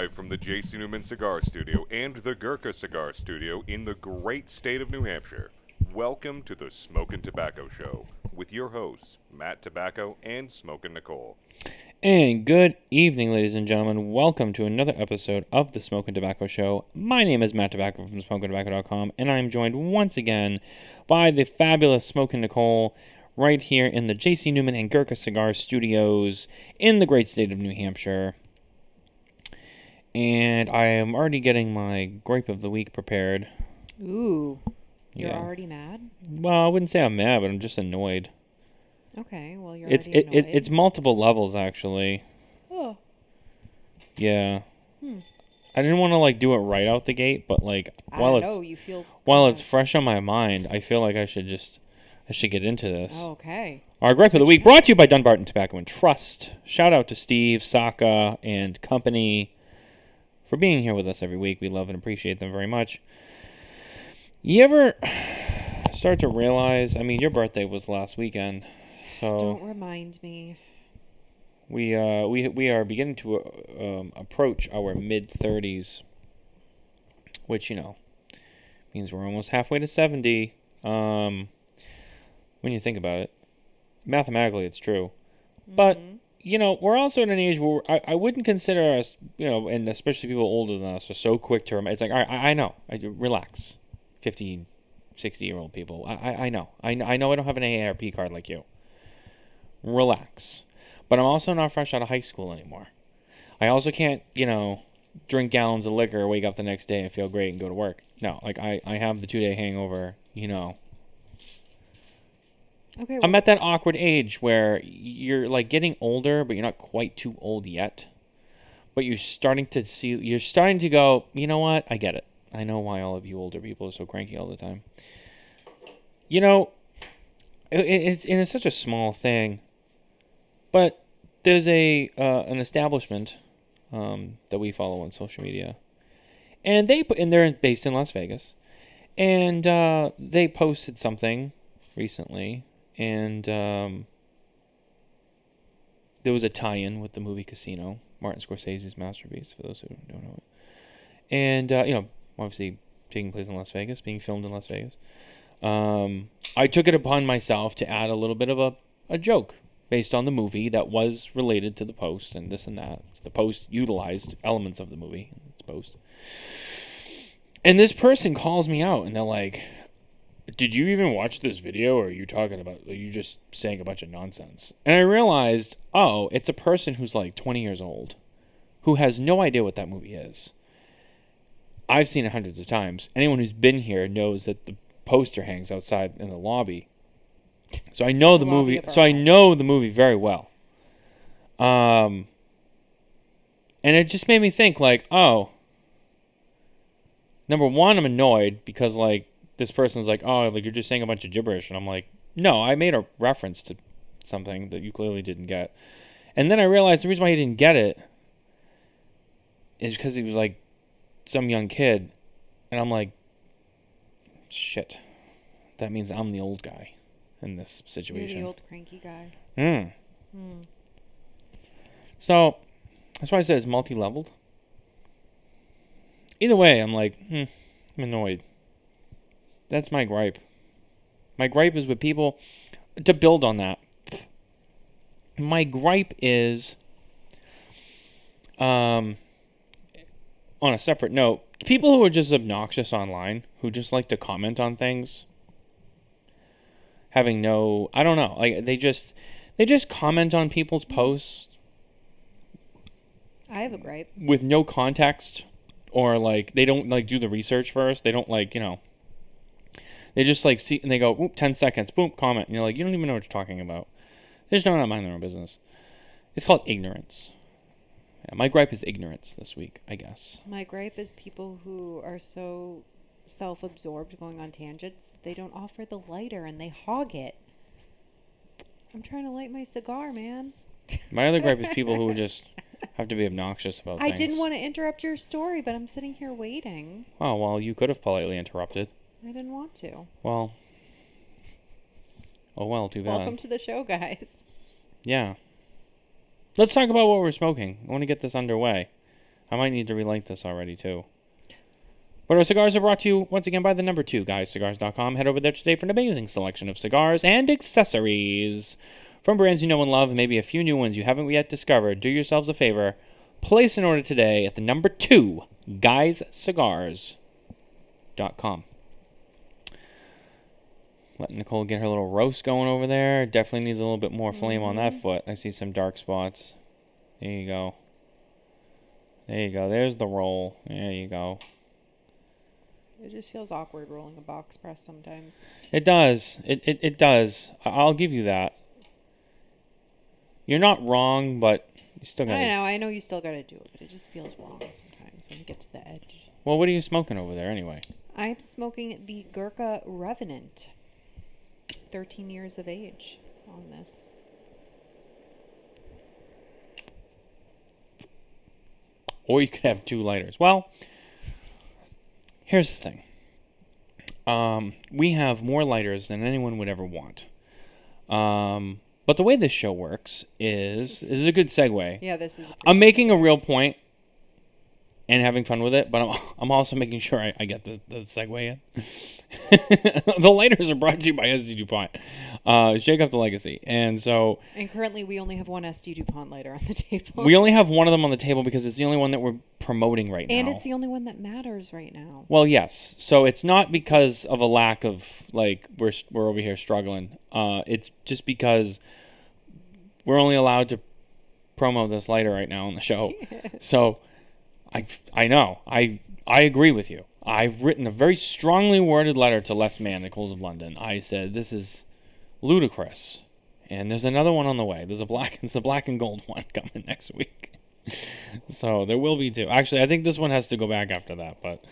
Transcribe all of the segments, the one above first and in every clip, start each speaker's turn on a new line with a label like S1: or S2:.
S1: live from the Newman Cigar Studio and the Gurkha Cigar Studio in the great state of New Hampshire. Welcome to the Smokin Tobacco Show with your hosts, Matt Tobacco and Smokin Nicole.
S2: And good evening, ladies and gentlemen. Welcome to another episode of the Smokin Tobacco Show. My name is Matt Tobacco from SmokinTobacco.com, and I'm joined once again by the fabulous Smokin Nicole right here in the J.C. Newman and Gurkha Cigar Studios in the great state of New Hampshire. And I am already getting my gripe of the week prepared.
S3: Ooh, you're already mad?
S2: Well, I wouldn't say I'm mad, but I'm just annoyed.
S3: Okay, well, you're already annoyed.
S2: It's multiple levels, actually.
S3: Oh.
S2: Yeah. I didn't want to, do it right out the gate, but, while it's fresh on my mind, I feel like I should get into this.
S3: Oh, okay.
S2: Our gripe of the week brought to you by Dunbarton Tobacco and Trust. Shout out to Steve, Saka, and company for being here with us every week. We love and appreciate them very much. You ever start to realize, your birthday was last weekend, so
S3: don't remind me.
S2: We are beginning to approach our mid-30s, which, means we're almost halfway to 70. When you think about it, mathematically it's true. But we're also at an age where I wouldn't consider us, and especially people older than us, are so quick to remember. It's like, all right, I know. Relax. 50, 60-year-old people. I know. I know I don't have an AARP card like you. Relax. But I'm also not fresh out of high school anymore. I also can't, drink gallons of liquor, wake up the next day and feel great and go to work. No, I have the 2-day hangover,
S3: Okay. Well,
S2: I'm at that awkward age where you're getting older, but you're not quite too old yet. But you're starting to go, you know what? I get it. I know why all of you older people are so cranky all the time. It's such a small thing. But there's an establishment that we follow on social media. And they're based in Las Vegas. And they posted something recently. And there was a tie-in with the movie Casino, Martin Scorsese's masterpiece, for those who don't know it. And, obviously taking place in Las Vegas, being filmed in Las Vegas. I took it upon myself to add a little bit of a joke based on the movie that was related to the post and this and that. The post utilized elements of the movie in its post. And this person calls me out, and they're like, did you even watch this video, or are you just saying a bunch of nonsense? And I realized, it's a person who's 20 years old who has no idea what that movie is. I've seen it hundreds of times. Anyone who's been here knows that the poster hangs outside in the lobby. So I know the movie. So I know the movie very well. And it just made me think number one, I'm annoyed because this person's you're just saying a bunch of gibberish. And I'm like, no, I made a reference to something that you clearly didn't get. And then I realized the reason why he didn't get it is because he was some young kid. And I'm like, shit. That means I'm the old guy in this situation.
S3: You're the old cranky guy.
S2: So, that's why I said it's multi-leveled. Either way, I'm I'm annoyed. That's my gripe. My gripe is with people, to build on that, my gripe is, on a separate note, people who are just obnoxious online, who just like to comment on things, having no, I don't know, they just comment on people's posts.
S3: I have a gripe.
S2: With no context, or they don't do the research first. They don't they just see, and they go, 10 seconds, boom, comment. And you're you don't even know what you're talking about. They just don't mind their own business. It's called ignorance. Yeah, my gripe is ignorance this week, I guess.
S3: My gripe is people who are so self-absorbed going on tangents that they don't offer the lighter and they hog it. I'm trying to light my cigar, man.
S2: My other gripe is people who just have to be obnoxious about things.
S3: I didn't want to interrupt your story, but I'm sitting here waiting.
S2: Oh, well, you could have politely interrupted.
S3: I didn't want to.
S2: Well. Oh, well, too bad.
S3: Welcome to the show, guys.
S2: Yeah. Let's talk about what we're smoking. I want to get this underway. I might need to relight this already, too. But our cigars are brought to you, once again, by the number 2, guyscigars.com. Head over there today for an amazing selection of cigars and accessories. From brands you know and love, maybe a few new ones you haven't yet discovered, do yourselves a favor. Place an order today at the number 2, guyscigars.com. Let Nicole get her little roast going over there. Definitely needs a little bit more flame on that foot. I see some dark spots. There you go. There you go. There's the roll. There you go.
S3: It just feels awkward rolling a box press sometimes.
S2: It does. It does. I'll give you that. You're not wrong, but you still gotta...
S3: I know you still gotta do it, but it just feels wrong sometimes when you get to the edge.
S2: Well, what are you smoking over there anyway?
S3: I'm smoking the Gurkha Revenant. 13 years of age on this.
S2: Or you could have 2 lighters. Well, here's the thing. We have more lighters than anyone would ever want. But the way this show works is a good segue.
S3: Yeah, this is.
S2: I'm making a real point and having fun with it, but I'm also making sure I get the segue in. The lighters are brought to you by SD Dupont. Shake up the legacy. And
S3: currently we only have one SD Dupont lighter on the table.
S2: We only have one of them on the table because it's the only one that we're promoting right now.
S3: And it's the only one that matters right now.
S2: Well, yes. So it's not because of a lack of, like, we're over here struggling. It's just because we're only allowed to promo this lighter right now on the show. So I know. I agree with you. I've written a very strongly worded letter to Les Mann, Nicole's of London. I said, this is ludicrous. And there's another one on the way. It's a black and gold one coming next week. So there will be 2. Actually, I think this one has to go back after that, but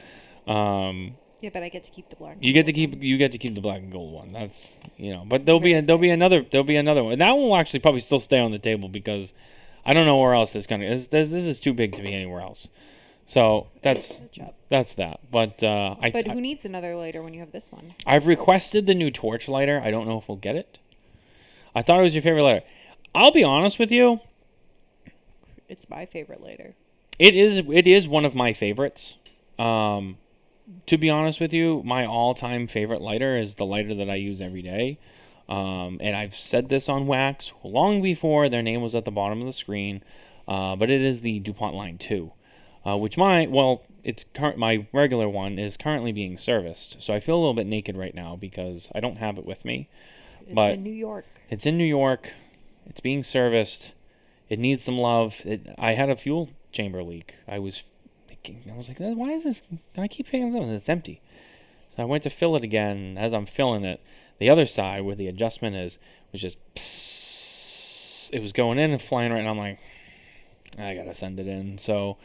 S3: yeah, but I get to keep the black.
S2: You get to keep the black and gold one. That's, but there'll be another one. And that one will actually probably still stay on the table because I don't know where else it's gonna. This is too big to be anywhere else. So that's that. But
S3: who needs another lighter when you have this one?
S2: I've requested the new torch lighter. I don't know if we'll get it. I thought it was your favorite lighter. I'll be honest with you.
S3: It's my favorite lighter.
S2: It is one of my favorites. To be honest with you, my all-time favorite lighter is the lighter that I use every day. And I've said this on Wax long before their name was at the bottom of the screen. But it is the Dupont Line 2. Which my regular one is currently being serviced. So I feel a little bit naked right now because I don't have it with me.
S3: It's in New York.
S2: It's in New York. It's being serviced. It needs some love. I had a fuel chamber leak. I was like, why is this? I keep picking it up and it's empty. So I went to fill it again. As I'm filling it, the other side where the adjustment is was just psst. It was going in and flying right, and I'm like, I gotta send it in. So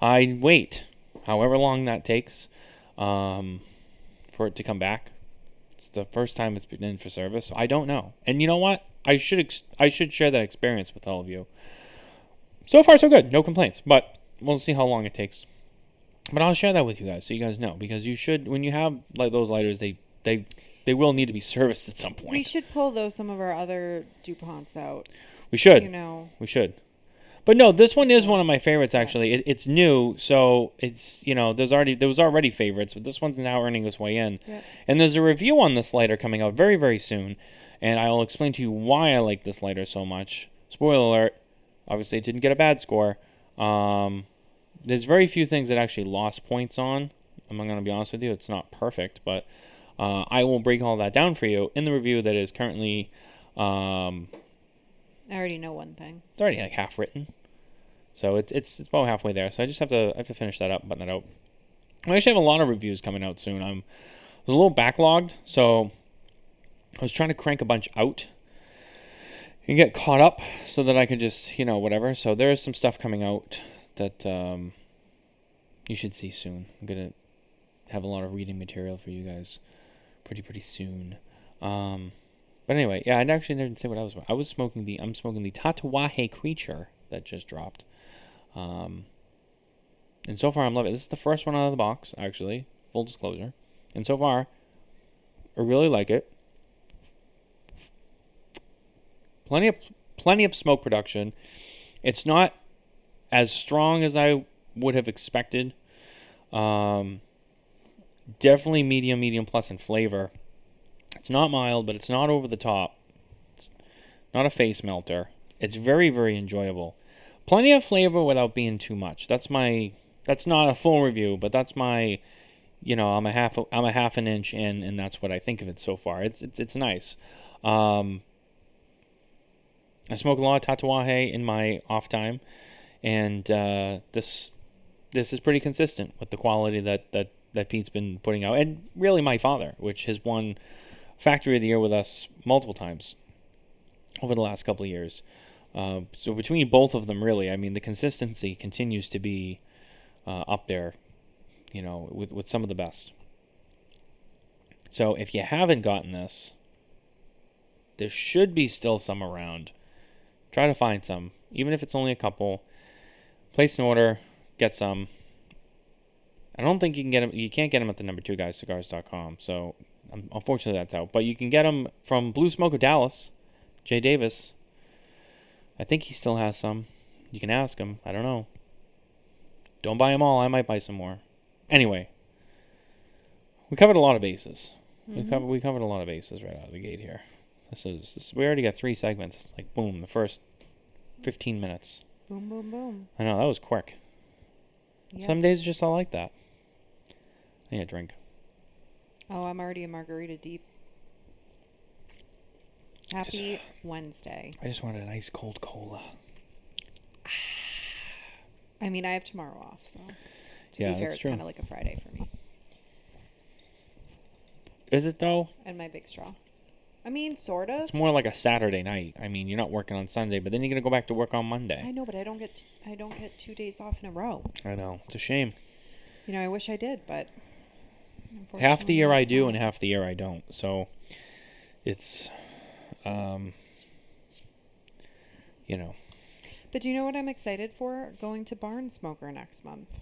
S2: I wait, however long that takes, for it to come back. It's the first time it's been in for service. So I don't know. And you know what? I should share that experience with all of you. So far, so good. No complaints. But we'll see how long it takes. But I'll share that with you guys so you guys know. Because you should, when you have like those lighters, they will need to be serviced at some point.
S3: We should pull some of our other DuPonts out.
S2: We should.
S3: We
S2: should. But no, this one is one of my favorites, actually. Yes. It's new, so it's, there was already favorites, but this one's now earning its way in.
S3: Yep.
S2: And there's a review on this lighter coming out very, very soon, and I'll explain to you why I like this lighter so much. Spoiler alert, obviously it didn't get a bad score. There's very few things that actually lost points on. I'm going to be honest with you, it's not perfect, but I will break all that down for you in the review that is currently...
S3: I already know one thing.
S2: It's already like half written, so it's about halfway there. So I just have to finish that up, button it out. I actually have a lot of reviews coming out soon. I was a little backlogged, so I was trying to crank a bunch out and get caught up so that I could just whatever. So there is some stuff coming out that you should see soon. I'm gonna have a lot of reading material for you guys pretty soon. But anyway, yeah, I actually didn't say what I was smoking. I'm smoking the Tatuaje Creature that just dropped. And so far I'm loving it. This is the first one out of the box, actually, full disclosure. And so far, I really like it. Plenty of smoke production. It's not as strong as I would have expected. Definitely medium plus in flavor. It's not mild, but it's not over the top. It's not a face melter. It's very, very enjoyable. Plenty of flavor without being too much. That's not a full review, but that's my, I'm a half an inch in, and that's what I think of it so far. It's nice. I smoke a lot of Tatuaje in my off time, and this is pretty consistent with the quality that Pete's been putting out, and really my father, which has won Factory of the Year with us multiple times over the last couple of years. So between both of them, really, I mean, the consistency continues to be up there, with some of the best. So if you haven't gotten this, there should be still some around. Try to find some, even if it's only a couple. Place an order, get some. I don't think you can get them. You can't get them at the number 2 guys cigars.com. So unfortunately, that's out. But you can get them from Blue Smoke of Dallas, Jay Davis. I think he still has some. You can ask him. I don't know. Don't buy them all. I might buy some more. Anyway, we covered a lot of bases. Mm-hmm. We covered a lot of bases right out of the gate here. We already got 3 segments. Like boom, the first 15 minutes.
S3: Boom, boom, boom.
S2: I know that was quick. Yep. Some days just all like that. I need a drink.
S3: Oh, I'm already a margarita deep. Happy Wednesday.
S2: I just wanted a nice cold cola.
S3: I mean, I have tomorrow off, so to
S2: yeah,
S3: be fair,
S2: it's
S3: it's
S2: true.
S3: kind of like a Friday for me.
S2: Is it though?
S3: And my big straw. I mean, sort of.
S2: It's more like a Saturday night. I mean, you're not working on Sunday, but then you're gonna go back to work on Monday.
S3: I know, but I don't get 2 days off in a row.
S2: I know, it's a shame.
S3: I wish I did, but
S2: half the year I do, and half the year I don't. So it's,
S3: But do you know what I'm excited for? Going to Barn Smoker next month.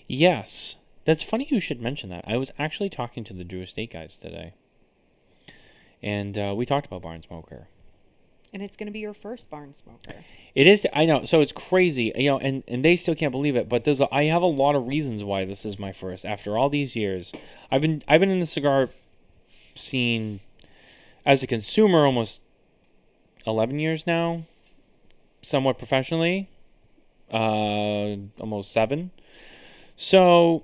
S2: Yes. That's funny you should mention that. I was actually talking to the Drew Estate guys today. And we talked about Barn Smoker.
S3: And it's going to be your first Barn Smoker.
S2: It is. I know. So it's crazy. And they still can't believe it. But I have a lot of reasons why this is my first. After all these years, I've been in the cigar scene as a consumer almost 11 years now. Somewhat professionally, almost 7. So,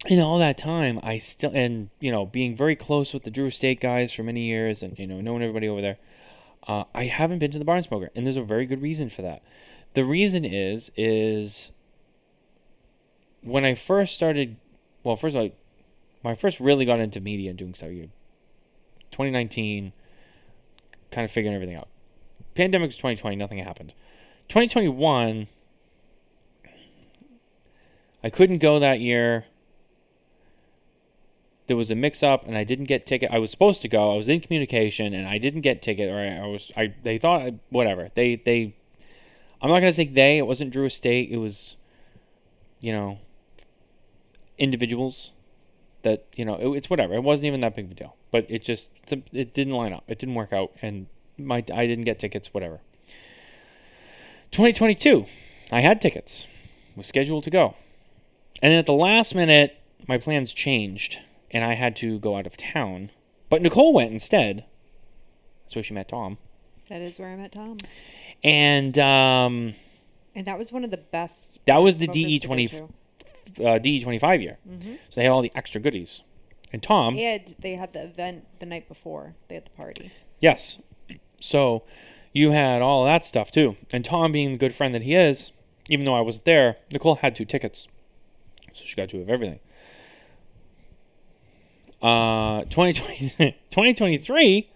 S2: in all that time, I still, and, being very close with the Drew Estate guys for many years and, knowing everybody over there, I haven't been to the Barn Smoker. And there's a very good reason for that. The reason is when I first started, well, first of all, when I first really got into media and doing stuff, 2019, kind of figuring everything out. Pandemic was 2020, nothing happened. 2021, I couldn't go that year. There was a mix-up, and I didn't get ticket. I was supposed to go. I was in communication, and I didn't get ticket. Or they thought whatever. I'm not gonna say they. It wasn't Drew Estate. It was, individuals. That it's whatever. It wasn't even that big of a deal. But it didn't line up. It didn't work out, and I didn't get tickets. Whatever. 2022, I had tickets. Was scheduled to go, and then at the last minute, my plans changed. And I had to go out of town. But Nicole went instead. That's where she met Tom.
S3: That is where I met Tom.
S2: And
S3: that was one of the best.
S2: That was the DE25 year. Mm-hmm. So they had all the extra goodies. And Tom...
S3: They had the event the night before. They had the party.
S2: Yes. So you had all of that stuff too. And Tom, being the good friend that he is, even though I wasn't there, Nicole had 2 tickets. So she got 2 of everything. 2023,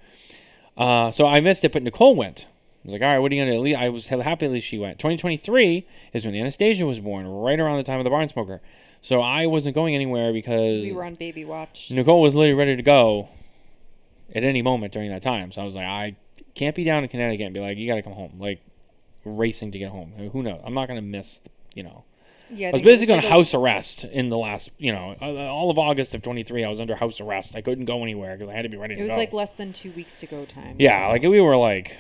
S2: so I missed it, but Nicole went. I was like, all right, what are you going to do? I was happy that she went. 2023 is when Anastasia was born, right around the time of the Barn Smoker. So I wasn't going anywhere because...
S3: We were on baby watch.
S2: Nicole was literally ready to go at any moment during that time. So I was like, I can't be down in Connecticut and be like, you got to come home. Like, racing to get home. Who knows? I'm not going to miss,
S3: Yeah,
S2: I was basically on house arrest in the last, all of August of 23. I was under house arrest. I couldn't go anywhere because I had to be ready to go.
S3: It was like less than 2 weeks to go time.
S2: Yeah,
S3: so.
S2: we were like...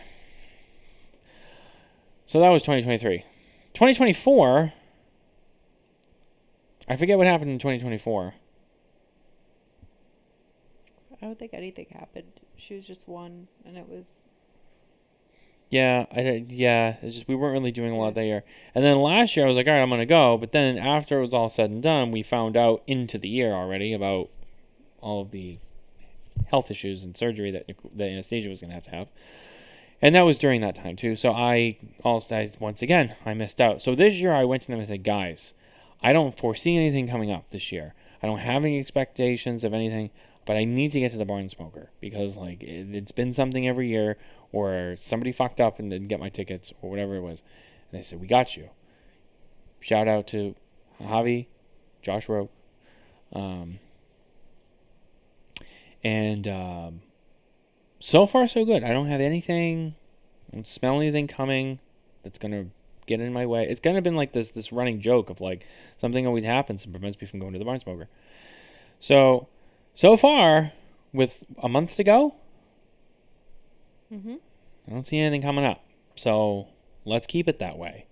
S2: So that was 2023. 2024, I forget what happened in 2024.
S3: I don't think anything happened. She was just one, and it was...
S2: Yeah, it's just we weren't really doing a lot that year. And then last year I was like, all right, I'm going to go. But then after it was all said and done, we found out into the year already about all of the health issues and surgery that Anastasia was going to have. And that was during that time too. So once again, I missed out. So this year I went to them and said, guys, I don't foresee anything coming up this year. I don't have any expectations of anything, but I need to get to the Barn Smoker because like it's been something every year or somebody fucked up and didn't get my tickets or whatever it was. And they said, we got you. Shout out to Javi, Josh Roque. So far so good. I don't have anything, I don't smell anything coming that's going to get in my way. It's kind of been like this running joke of like something always happens and prevents me from going to the Barn Smoker. So far, with a month to go, I don't see anything coming up. So let's keep it that way.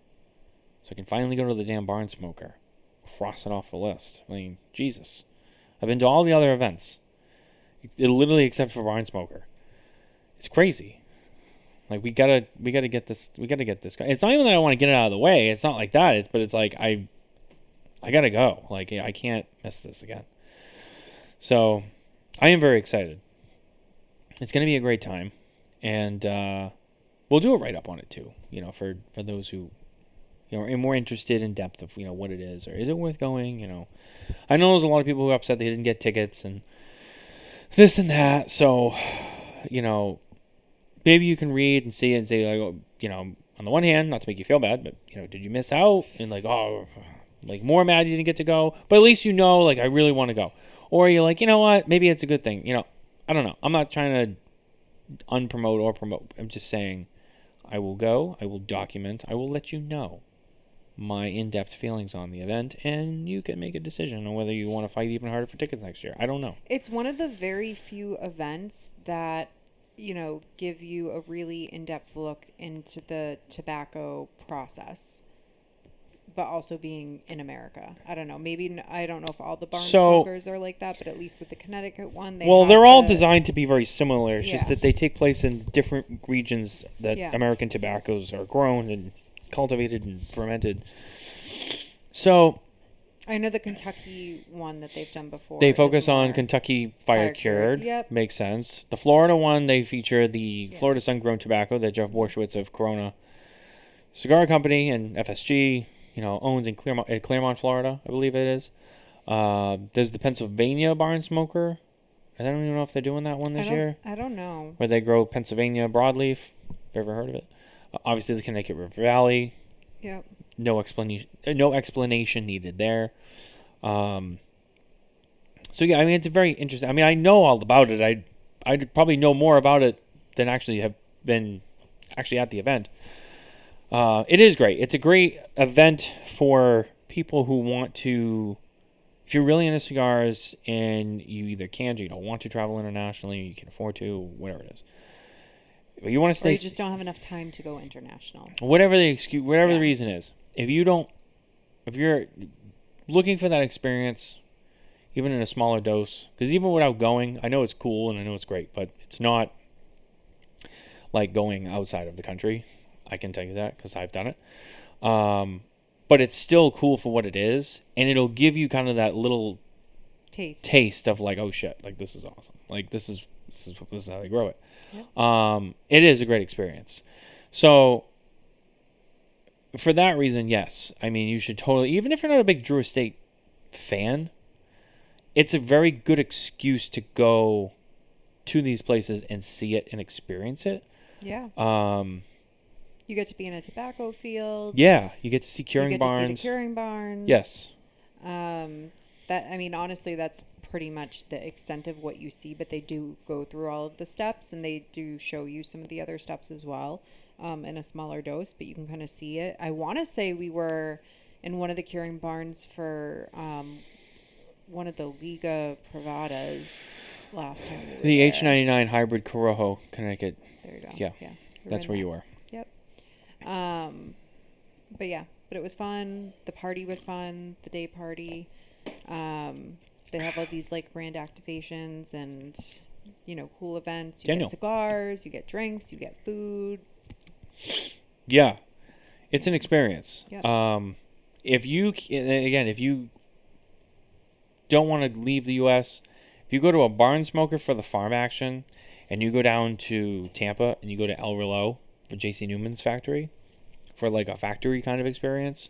S2: So I can finally go to the damn Barn Smoker. Cross it off the list. I mean, Jesus. I've been to all the other events. Literally except for Barn Smoker. It's crazy. Like we gotta get this. We gotta get this. It's not even that I want to get it out of the way. It's not like that. But it's like I gotta go. Like I can't miss this again. So I am very excited. It's gonna be a great time, and we'll do a write up on it too. You know, for those who are more interested in depth of what it is or is it worth going. I know there's a lot of people who are upset they didn't get tickets and this and that. So maybe you can read and see it and say, like, on the one hand, not to make you feel bad, but, did you miss out? And, like, more mad you didn't get to go. But at least like, I really want to go. Or you're like, you know what? Maybe it's a good thing. I don't know. I'm not trying to unpromote or promote. I'm just saying I will go. I will document. I will let you know my in-depth feelings on the event, and you can make a decision on whether you want to fight even harder for tickets next year. I don't know.
S3: It's one of the very few events that give you a really in-depth look into the tobacco process, but also being in America. I don't know. Maybe I don't know if all the barn smokers are like that, but at least with the Connecticut one, they're
S2: all designed to be very similar. It's just that they take place in different regions that American tobaccos are grown and cultivated and fermented. So
S3: I know the Kentucky one that they've done before.
S2: They focus on Kentucky fire cured.
S3: Yep.
S2: Makes sense. The Florida one, they feature the Florida sun-grown tobacco that Jeff Borshwitz of Corona Cigar Company and FSG, owns in Claremont, Florida, I believe it is. There's the Pennsylvania Barn Smoker. I don't even know if they're doing that one this year.
S3: I don't know.
S2: Where they grow Pennsylvania broadleaf. Ever heard of it? Obviously, the Connecticut River Valley.
S3: Yep.
S2: No explanation needed there. So yeah, I mean, it's very interesting. I mean, I know all about it. I'd probably know more about it than actually have been at the event. It is great. It's a great event for people who want to. If you're really into cigars and you either can or you don't want to travel internationally, you can afford to, whatever it is. But you want to stay.
S3: Or you just don't have enough time to go international.
S2: Whatever the excuse, whatever the reason is. If you're looking for that experience, even in a smaller dose, because even without going, I know it's cool and I know it's great, but it's not like going outside of the country. I can tell you that because I've done it. But it's still cool for what it is, and it'll give you kind of that little taste of like, oh shit, like this is awesome. Like this is how they grow it. Yep. It is a great experience. So for that reason, yes. I mean, you should totally, even if you're not a big Drew Estate fan, it's a very good excuse to go to these places and see it and experience it.
S3: Yeah. You get to be in a tobacco field.
S2: Yeah, you get to see curing barns.
S3: You get to see the curing barns.
S2: Yes.
S3: Honestly, that's pretty much the extent of what you see, but they do go through all of the steps, and they do show you some of the other steps as well, in a smaller dose, but you can kind of see it. I want to say we were in one of the curing barns for one of the Liga Privadas last time we were
S2: the
S3: there.
S2: H99 Hybrid Corojo, Connecticut.
S3: There you go.
S2: Yeah. That's where you were.
S3: Yep. But it was fun. The party was fun. The day party. They have all these like brand activations and cool events. You
S2: Daniel.
S3: get cigars, you get drinks, you get food.
S2: Yeah, it's an experience.
S3: Yeah.
S2: If you don't want to leave the U.S., if you go to a barn smoker for the farm action, and you go down to Tampa and you go to El Reloj for J.C. Newman's factory, for like a factory kind of experience,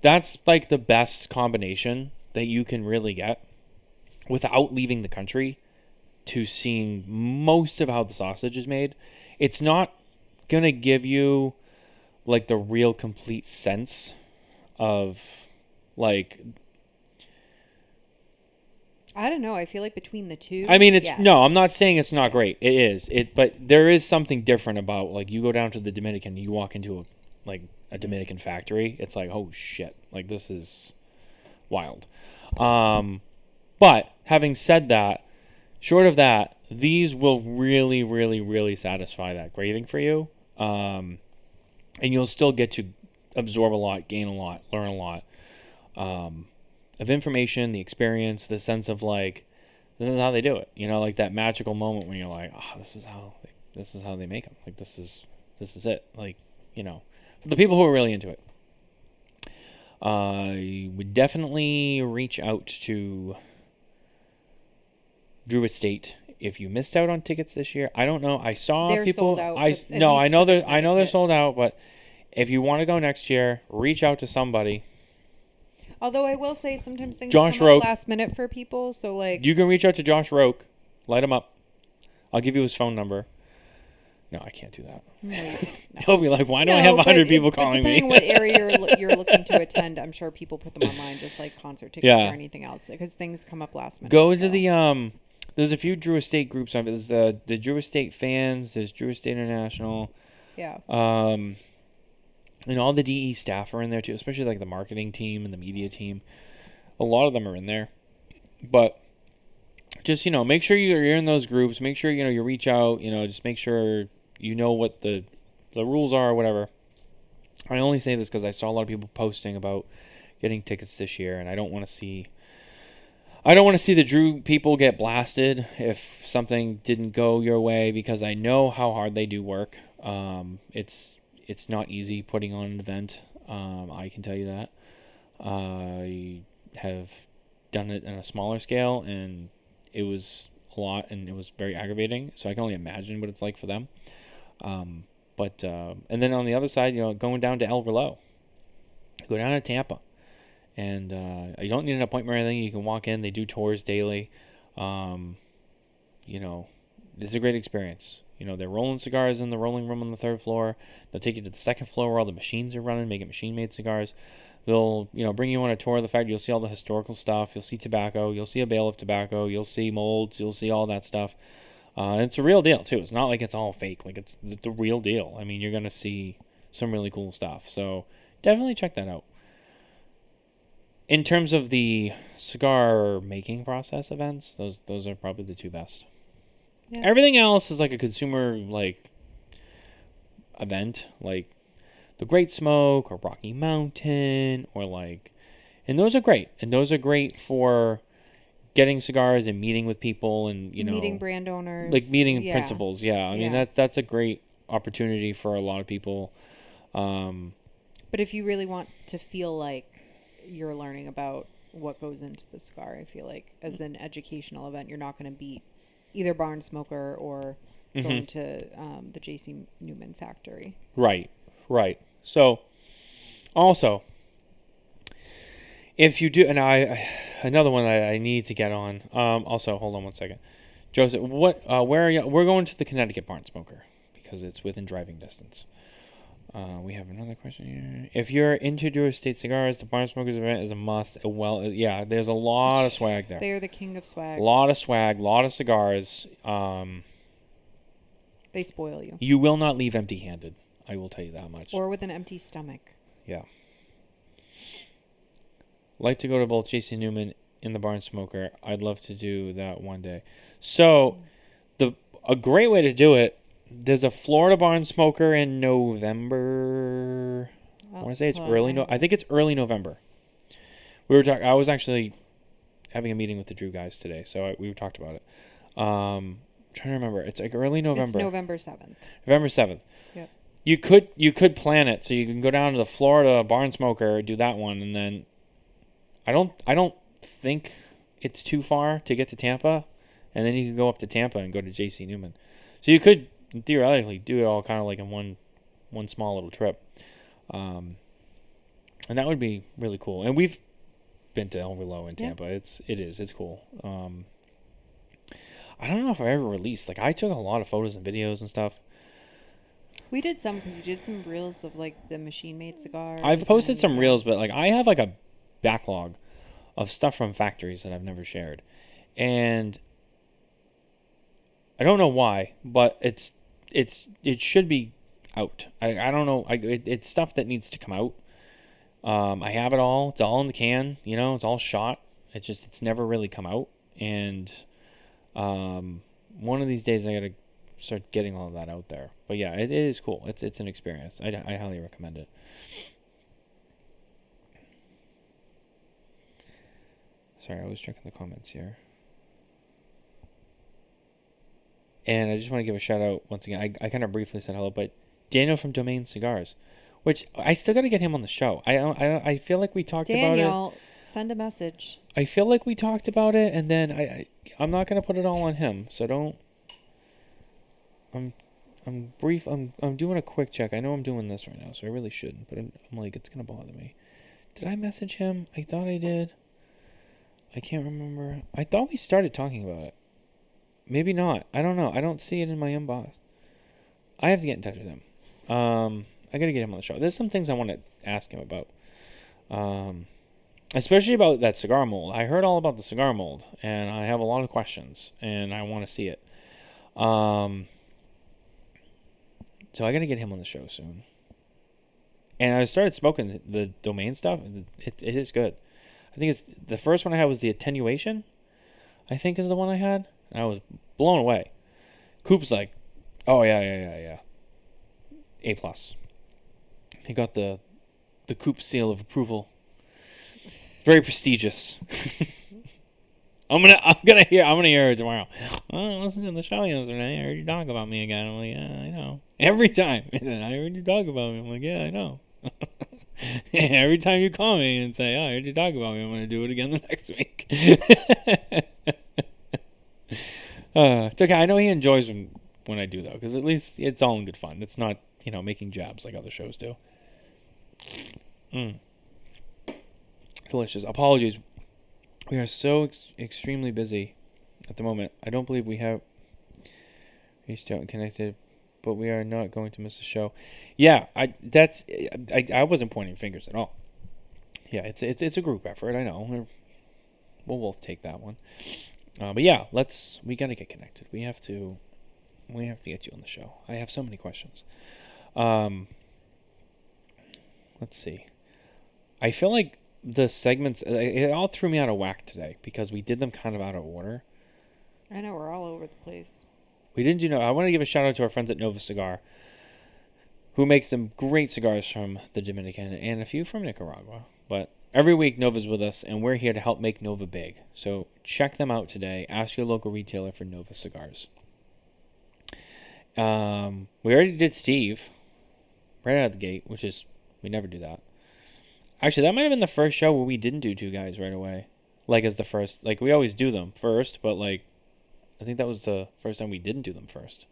S2: that's like the best combination that you can really get without leaving the country to seeing most of how the sausage is made. It's not going to give you like the real complete sense of like,
S3: I don't know. I feel like between the two.
S2: I mean,
S3: yes.
S2: no, I'm not saying it's not great. It is. But there is something different about like you go down to the Dominican, you walk into a Dominican factory. It's like, oh shit, like this is wild. But having said that, short of that, these will really, really, really satisfy that craving for you. And you'll still get to absorb a lot, gain a lot, learn a lot. Of information, the experience, the sense of like, this is how they do it. Like that magical moment when you're like, oh, this is how they make them. Like this is it. Like, for the people who are really into it. I would definitely reach out to Drew Estate if you missed out on tickets this year. I don't know. I saw
S3: They're
S2: people.
S3: sold out
S2: I know they're
S3: Connecticut.
S2: sold out, but if you want to go next year, reach out to somebody.
S3: Although I will say sometimes things
S2: Josh
S3: come
S2: Roke.
S3: up last minute for people. So like
S2: You can reach out to Josh Roke. Light him up. I'll give you his phone number. No, I can't do that.
S3: no.
S2: He'll be like, why do I have 100 people calling me?
S3: Depending what area you're looking to attend, I'm sure people put them online, just like concert tickets
S2: Yeah.
S3: or anything else, because things come up last minute.
S2: Go
S3: so.
S2: to the there's a few Drew Estate groups. There's the Drew Estate fans. There's Drew Estate International.
S3: Yeah.
S2: And all the DE staff are in there too, especially like the marketing team and the media team. A lot of them are in there, but just make sure you're in those groups. Make sure you reach out. Just make sure you know what the rules are or whatever. I only say this because I saw a lot of people posting about getting tickets this year, and I don't want to see the Drew people get blasted if something didn't go your way, because I know how hard they do work. It's not easy putting on an event. I can tell you that. I have done it on a smaller scale, and it was a lot, and it was very aggravating. So I can only imagine what it's like for them. And then on the other side, going down to El Reloj, go down to Tampa, and you don't need an appointment or anything. You can walk in. They do tours daily. It's a great experience. They're rolling cigars in the rolling room on the 3rd floor. They'll take you to the 2nd floor where all the machines are running, making machine-made cigars. They'll, bring you on a tour of the factory. You'll see all the historical stuff. You'll see tobacco. You'll see a bale of tobacco. You'll see molds. You'll see all that stuff. And it's a real deal, too. It's not like it's all fake. Like, it's the real deal. I mean, you're going to see some really cool stuff. So definitely check that out. In terms of the cigar making process events, those are probably the two best. Yeah. Everything else is like a consumer event, like the Great Smoke or Rocky Mountain, or and those are great. And those are great for getting cigars and meeting with people and
S3: meeting brand owners,
S2: like meeting principals. Yeah, I mean that's a great opportunity for a lot of people.
S3: But if you really want to feel like you're learning about what goes into the cigar, I feel like as an educational event, you're not going to beat either Barn Smoker or going to the J.C. Newman factory.
S2: Right. So, also, if you do, and another one I need to get on. Also, hold on one second, Joseph. Where are you? We're going to the Connecticut Barn Smoker because it's within driving distance. We have another question here. If you're into Drew Estate cigars, the Barn Smokers event is a must. There's a lot of swag there.
S3: They are the king of swag.
S2: A lot of swag, a lot of cigars.
S3: They spoil you.
S2: You will not leave empty-handed. I will tell you that much.
S3: Or with an empty stomach.
S2: Yeah. Like to go to both J.C. Newman and the Barn Smoker. I'd love to do that one day. So, a great way to do it. There's a Florida Barn Smoker in November. I want to say it's early. I think it's early November, I was actually having a meeting with the Drew guys today, so we talked about it. Trying to remember. It's like early November.
S3: It's November 7th.
S2: November 7th.
S3: Yep.
S2: You could plan it so you can go down to the Florida Barn Smoker, do that one, and then I don't think it's too far to get to Tampa, and then you can go up to Tampa and go to JC Newman. So you could theoretically do it all kind of like in one small little trip. And that would be really cool. And we've been to Overlow in Tampa. Yeah. It's cool. I don't know if I ever released. Like, I took a lot of photos and videos and stuff.
S3: We did some because you did some reels of like the machine-made cigars.
S2: I've posted some reels, but like I have like a backlog of stuff from factories that I've never shared, and I don't know why, but it should be out. I don't know. It's stuff that needs to come out. I have it all. It's all in the can. It's all shot. It's never really come out, and one of these days I gotta start getting all of that out there. But yeah, it is cool. It's an experience. I highly recommend it. Sorry, I was checking the comments here. And I just want to give a shout out once again. I kind of briefly said hello, but Daniel from Domain Cigars, which I still got to get him on the show. I feel like we talked about it.
S3: Daniel, send a message.
S2: I feel like we talked about it, and then I'm not going to put it all on him, so don't. I'm brief. I'm doing a quick check. I know I'm doing this right now, so I really shouldn't. But I'm like, it's gonna bother me. Did I message him? I thought I did. I can't remember. I thought we started talking about it. Maybe not. I don't know. I don't see it in my inbox. I have to get in touch with him. I gotta get him on the show. There's some things I want to ask him about. Especially about that cigar mold. I heard all about the cigar mold, and I have a lot of questions, and I want to see it. So I gotta get him on the show soon. And I started smoking the Domain stuff. It is good. I think it's the first one I had was the attenuation. I think is the one I had. And I was blown away. Coop's like, oh yeah. A+. He got the Coop seal of approval. Very prestigious. I'm gonna hear it tomorrow. Oh, listen to the show yesterday. I heard you talk about me again. I'm like, yeah, I know. Every time. I heard you talk about me. I'm like, yeah, I know. Every time you call me and say, oh, I heard you talk about me, I'm gonna do it again the next week. It's okay. I know he enjoys when I do though, because at least it's all in good fun. It's not making jabs like other shows do. Delicious. Apologies. We are so extremely busy at the moment. I don't believe we have reached out and connected, but we are not going to miss the show. Yeah, I wasn't pointing fingers at all. Yeah, it's a group effort. I know. We'll both take that one. But yeah, we gotta get connected. We have to get you on the show. I have so many questions. Let's see. I feel like the segments, it all threw me out of whack today because we did them kind of out of order.
S3: I know, we're all over the place.
S2: We didn't I want to give a shout out to our friends at Nova Cigar, who makes some great cigars from the Dominican and a few from Nicaragua. But every week Nova's with us, and we're here to help make Nova big. So check them out today. Ask your local retailer for Nova Cigars. We already did Steve right out of the gate, we never do that. Actually, that might have been the first show where we didn't do two guys right away. Like, as the first. Like, we always do them first, but, like, I think that was the first time we didn't do them first.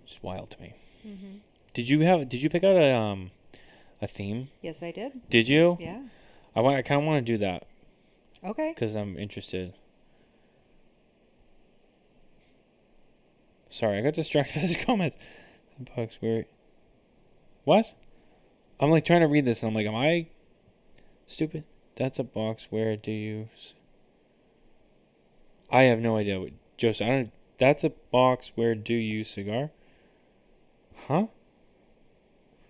S2: It's wild to me. Mm-hmm. Did you pick out a theme?
S3: Yes, I did.
S2: Did you?
S3: Yeah.
S2: I kind of want to do that.
S3: Okay.
S2: Because I'm interested. Sorry, I got distracted by these comments. Bucks, weird. What? I'm like trying to read this and I'm like, am I stupid? That's a box. Where do you? I have no idea what Joseph. That's a box. Where do you cigar? Huh?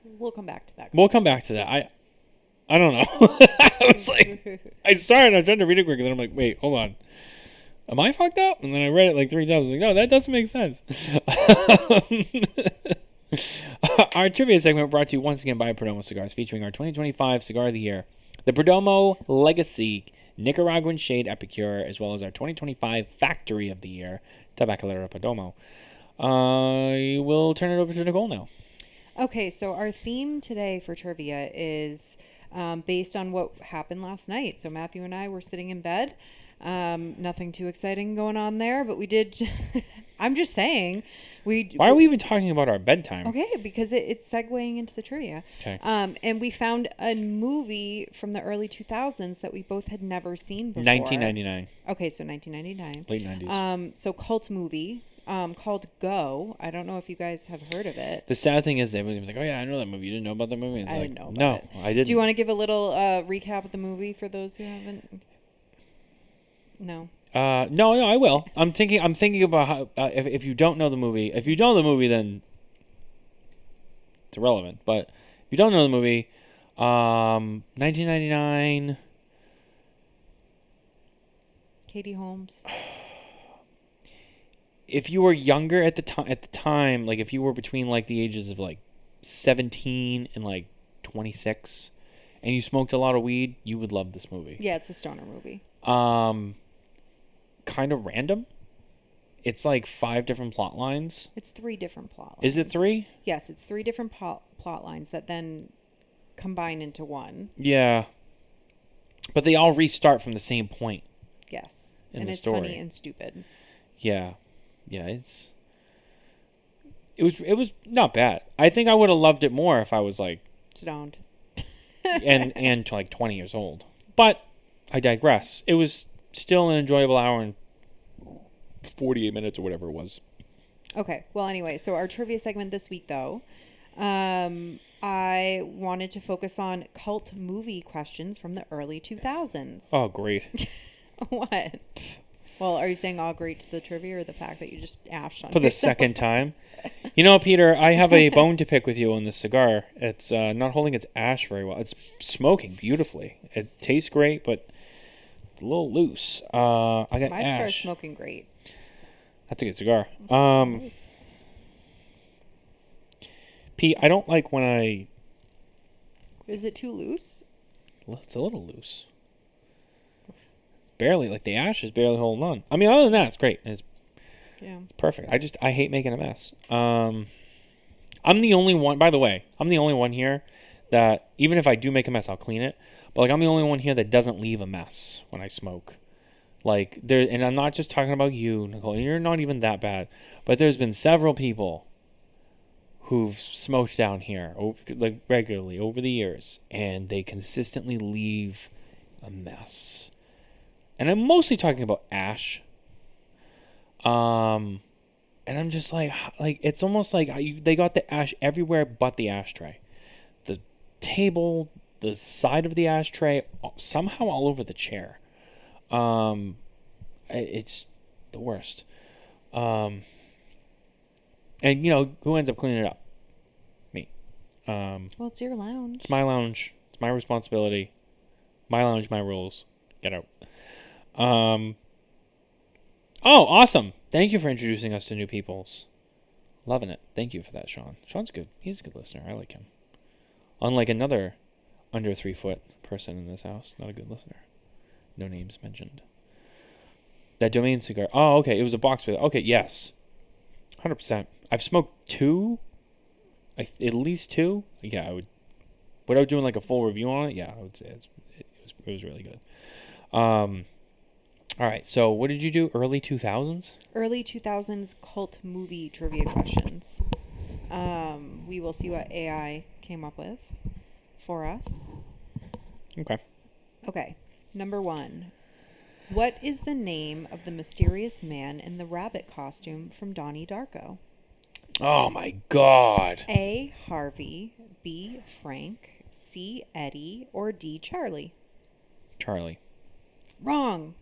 S3: We'll come back to that.
S2: I don't know. I was like, I started and I'm trying to read it quick and then I'm like, wait, hold on. Am I fucked up? And then I read it like 3 times. I was like, no, that doesn't make sense. Our trivia segment brought to you once again by Perdomo Cigars, featuring our 2025 Cigar of the Year, the Perdomo Legacy Nicaraguan Shade Epicure, as well as our 2025 Factory of the Year, Tabacalera Perdomo. I will turn it over to Nicole now.
S3: Okay, so our theme today for trivia is based on what happened last night. So Matthew and I were sitting in bed. Nothing too exciting going on there, but we did. I'm just saying. Why
S2: are we even talking about our bedtime?
S3: Okay, because it's segueing into the trivia.
S2: Okay.
S3: And we found a movie from the early 2000s that we both had never seen before.
S2: 1999.
S3: Okay, so 1999.
S2: Late 90s.
S3: So cult movie. Called Go. I don't know if you guys have heard of it.
S2: The sad thing is, everybody's like, "Oh yeah, I know that movie." You didn't know about the movie? It's
S3: I
S2: like,
S3: didn't know about
S2: no,
S3: it.
S2: I didn't.
S3: Do you want to give a little recap of the movie for those who haven't? No.
S2: No, I will. I'm thinking about how if you don't know the movie, then it's irrelevant. But if you don't know the movie, 1999.
S3: Katie Holmes.
S2: If you were younger at the time, like if you were between like the ages of like 17 and like 26, and you smoked a lot of weed, you would love this movie.
S3: Yeah, it's a stoner movie.
S2: Kind of random. It's like 5 different plot lines.
S3: It's 3 different plot lines.
S2: Is it 3?
S3: Yes, it's 3 different plot lines that then combine into one.
S2: Yeah. But they all restart from the same point.
S3: Yes.
S2: In
S3: and
S2: the
S3: it's
S2: story.
S3: funny and stupid.
S2: Yeah. Yeah, it was not bad. I think I would have loved it more if I was like
S3: stoned.
S2: and like 20 years old. But I digress. It was still an enjoyable hour and 48 minutes or whatever it was.
S3: Okay. Well, anyway, so our trivia segment this week, though, I wanted to focus on cult movie questions from the early 2000s.
S2: Oh, great.
S3: What? Well, are you saying all great to the trivia or the fact that you just ashed on
S2: For the second time? You know, Peter, I have a bone to pick with you on this cigar. It's not holding its ash very well. It's smoking beautifully. It tastes great, but it's a little loose. I got
S3: My
S2: ash.
S3: cigar's smoking great.
S2: That's a good cigar. Pete, I don't like when I...
S3: Is it too loose?
S2: It's a little loose. Barely, like the ash is barely holding on. I mean, other than that, it's great. It's perfect. I hate making a mess. I'm the only one, by the way, I'm the only one here that, even if I do make a mess, I'll clean it. But like, I'm the only one here that doesn't leave a mess when I smoke. Like, and I'm not just talking about you, Nicole. You're not even that bad. But there's been several people who've smoked down here like regularly over the years, and they consistently leave a mess. And I'm mostly talking about ash. And I'm just like it's almost like they got the ash everywhere but the ashtray. The table, the side of the ashtray, somehow all over the chair. It's the worst. And you know, who ends up cleaning it up? Me.
S3: Well, it's your lounge.
S2: It's my lounge. It's my responsibility. My lounge, my rules. Get out. Oh, awesome. Thank you for introducing us to new peoples. Loving it. Thank you for that, Sean. Sean's good. He's a good listener. I like him. Unlike another under 3 foot person in this house. Not a good listener. No names mentioned. That Domain cigar. Oh, okay. It was a box with it. Okay, yes. 100%. I've smoked 2. At least 2. Yeah, I would. Without doing like a full review on it, yeah, I would say it was really good. All right, so what did you do? Early 2000s?
S3: Early 2000s cult movie trivia questions. We will see what AI came up with for us.
S2: Okay.
S3: Okay, number 1. What is the name of the mysterious man in the rabbit costume from Donnie Darko?
S2: Oh, my God.
S3: A. Harvey, B. Frank, C. Eddie, or D. Charlie?
S2: Charlie.
S3: Wrong.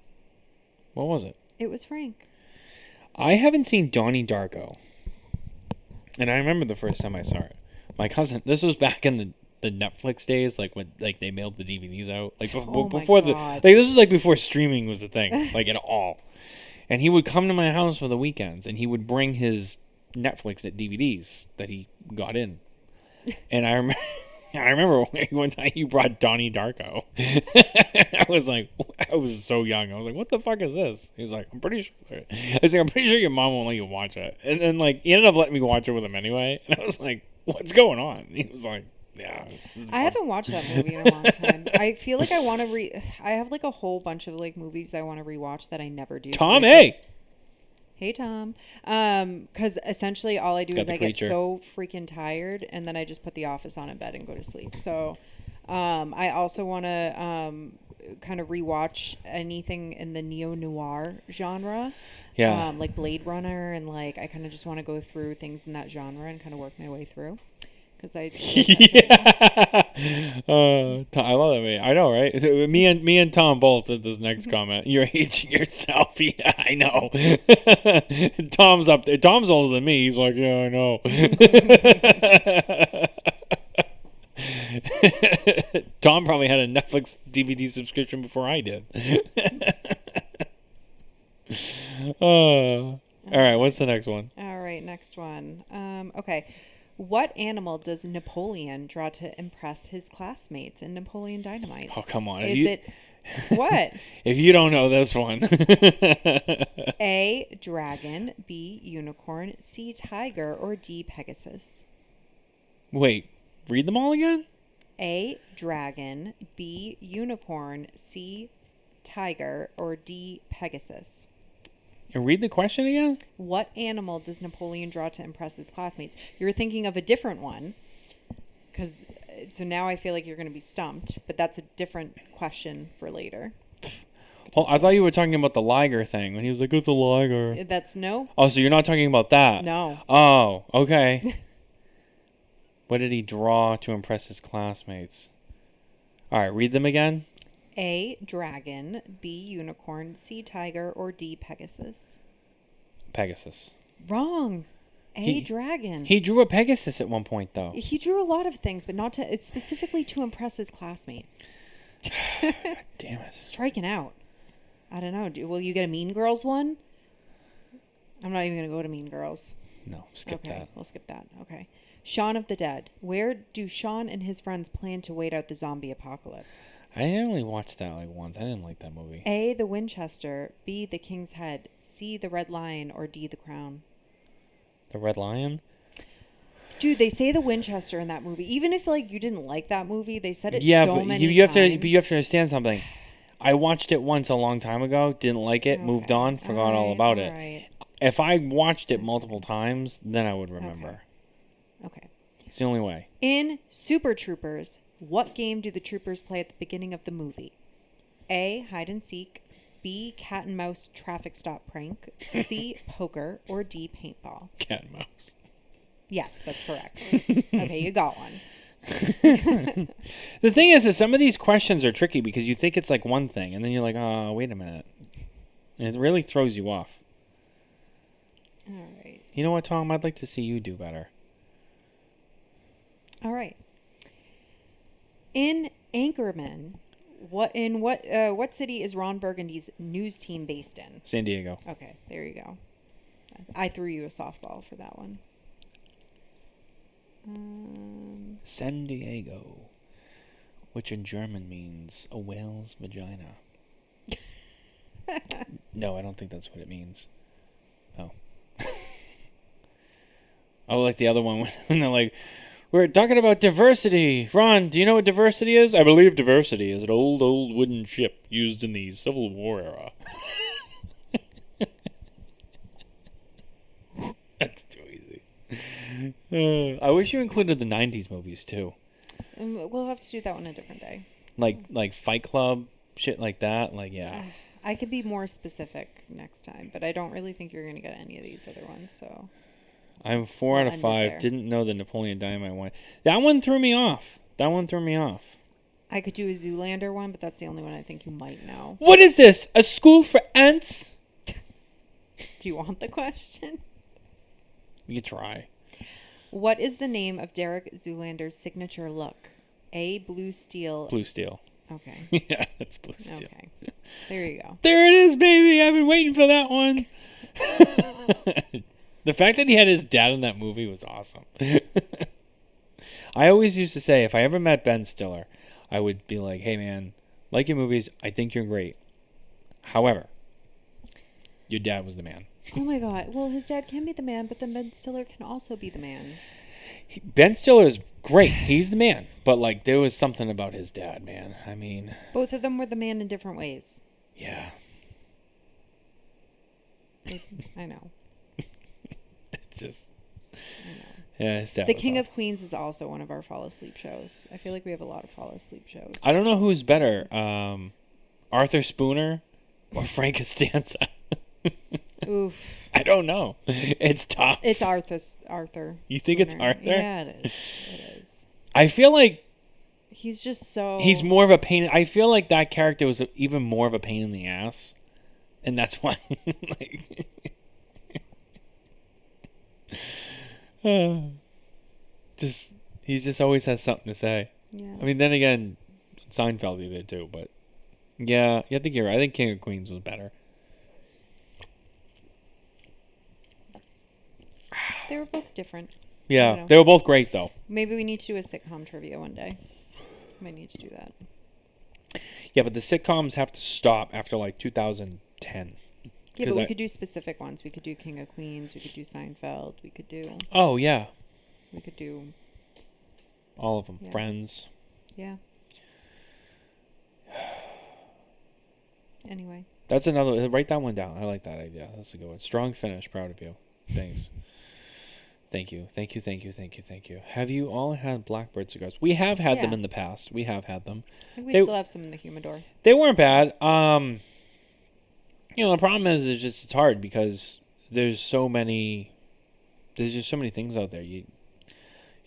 S2: What was it?
S3: It was Frank.
S2: I haven't seen Donnie Darko. And I remember the first time I saw it. My cousin, this was back in the Netflix days, like when like they mailed the DVDs out. Like before this was like before streaming was a thing, like at all. And he would come to my house for the weekends and he would bring his Netflix DVDs that he got in. And I I remember one time you brought Donnie Darko. I was so young. I was like, what the fuck is this? He was like, I'm pretty sure. I was like, I'm pretty sure your mom won't let you watch it. And then, like, he ended up letting me watch it with him anyway. And I was like, what's going on? And he was like, yeah.
S3: I haven't watched that movie in a long time. I feel like I want to I have, like, a whole bunch of, like, movies I want to rewatch that I never do.
S2: Tom, hey!
S3: Hey, Tom. Because essentially all I do is I get
S2: creature.
S3: so freaking tired, and then I just put The Office on in bed and go to sleep. So I also want to kind of rewatch anything in the neo-noir genre.
S2: Yeah.
S3: Like Blade Runner, and, like, I kind of just want to go through things in that genre and kind of work my way through. Because I
S2: I love that movie. I know, right? So me and Tom both did this next comment. You're aging yourself. Yeah, I know. Tom's up there. Tom's older than me. He's like, yeah, I know. Tom probably had a Netflix DVD subscription before I did. All right, what's the next one?
S3: All right, next one. Okay. What animal does Napoleon draw to impress his classmates in Napoleon Dynamite?
S2: Oh, come on.
S3: Is it what?
S2: If you don't know this one.
S3: A, dragon, B, unicorn, C, tiger, or D, Pegasus?
S2: Wait, read them all again?
S3: A, dragon, B, unicorn, C, tiger, or D, Pegasus?
S2: And read the question again?
S3: What animal does Napoleon draw to impress his classmates? You're thinking of a different one. So now I feel like you're going to be stumped, but that's a different question for later.
S2: Oh, I thought you were talking about the liger thing when he was like, it's a liger.
S3: That's no?
S2: Oh, so you're not talking about that?
S3: No.
S2: Oh, okay. What did he draw to impress his classmates? All right, read them again.
S3: A, dragon, B, unicorn, C, tiger, or D, Pegasus?
S2: Pegasus.
S3: Wrong. A, dragon.
S2: He drew a Pegasus at one point, though.
S3: He drew a lot of things, but it's specifically to impress his classmates.
S2: God damn it.
S3: Striking out. I don't know. Will you get a Mean Girls one? I'm not even going to go to Mean Girls.
S2: No, skip that.
S3: Okay, we'll skip that. Okay. Shaun of the Dead. Where do Shaun and his friends plan to wait out the zombie apocalypse?
S2: I only watched that like once. I didn't like that movie.
S3: A, the Winchester, B, the King's Head, C, the Red Lion, or D, the Crown?
S2: The Red Lion?
S3: Dude, they say the Winchester in that movie. Even if, like, you didn't like that movie, they said it
S2: many
S3: times.
S2: But you have to understand something. I watched it once a long time ago, didn't like it, moved on, forgot all about it.
S3: Right.
S2: If I watched it multiple times, then I would remember.
S3: Okay.
S2: It's the only way.
S3: In Super Troopers, what game do the troopers play at the beginning of the movie? A, hide and seek, B, cat and mouse traffic stop prank, C, poker, or D, paintball?
S2: Cat and mouse.
S3: Yes, that's correct. Okay, you got one.
S2: The thing is some of these questions are tricky because you think it's like one thing, and then you're like, oh, wait a minute. And it really throws you off.
S3: All right.
S2: You know what, Tom? I'd like to see you do better.
S3: All right. In Anchorman, what city is Ron Burgundy's news team based in?
S2: San Diego.
S3: Okay, there you go. I threw you a softball for that one.
S2: San Diego, which in German means a whale's vagina. No, I don't think that's what it means. Oh. Oh, like the other one when they're like, we're talking about diversity. Ron, do you know what diversity is? I believe diversity is an old wooden ship used in the Civil War era. That's too easy. I wish you included the 90s movies, too.
S3: We'll have to do that one a different day.
S2: Like Fight Club, shit like that. Like, yeah.
S3: I could be more specific next time, but I don't really think you're going to get any of these other ones, so...
S2: I'm 4 out of 5. Didn't know the Napoleon Dynamite one. That one threw me off.
S3: I could do a Zoolander one, but that's the only one I think you might know.
S2: What is this? A school for ants?
S3: Do you want the question?
S2: You try.
S3: What is the name of Derek Zoolander's signature look? A, blue steel.
S2: Blue steel.
S3: Okay.
S2: Yeah, it's blue steel.
S3: Okay. There you go.
S2: There it is, baby. I've been waiting for that one. The fact that he had his dad in that movie was awesome. I always used to say, if I ever met Ben Stiller, I would be like, hey, man, like your movies. I think you're great. However, your dad was the man.
S3: Oh, my God. Well, his dad can be the man, but then Ben Stiller can also be the man.
S2: Ben Stiller is great. He's the man. But, like, there was something about his dad, man. I mean...
S3: Both of them were the man in different ways.
S2: Yeah.
S3: I know.
S2: It's just...
S3: I know.
S2: Yeah, his dad
S3: The
S2: was
S3: King
S2: awesome.
S3: of Queens is also one of our fall asleep shows. I feel like we have a lot of fall asleep shows.
S2: I don't know who's better, Arthur Spooner or Frank Costanza.
S3: Oof.
S2: I don't know. It's tough.
S3: It's Arthur.
S2: You think it's Arthur?
S3: Yeah, it is. It is.
S2: I feel like
S3: He's just so...
S2: he's more of a pain. I feel like that character was even more of a pain in the ass. And that's why... like, he just always has something to say.
S3: Yeah.
S2: I mean, then again, Seinfeld he did too, but yeah, I think you're right. I think King of Queens was better.
S3: They were both different. I
S2: Yeah,
S3: don't know.
S2: they were both great though.
S3: Maybe we need to do a sitcom trivia one day. Might need to do that.
S2: Yeah, but the sitcoms have to stop after like 2010.
S3: Yeah,
S2: 'Cause
S3: but we
S2: I-
S3: could do specific ones. We could do King of Queens. We could do Seinfeld. We could do...
S2: Oh yeah,
S3: We could do...
S2: all of them.
S3: Yeah.
S2: Friends.
S3: Yeah. Anyway.
S2: That's another. Write that one down. I like that idea. That's a good one. Strong finish. Proud of you. Thanks. Thank you. Thank you. Thank you. Thank you. Thank you. Have you all had Blackbird cigars? We have had them
S3: Yeah.
S2: in the past. We have had them.
S3: I think we
S2: They-
S3: still have some in the humidor.
S2: They weren't bad. You know, the problem is it's hard because there's just so many things out there. You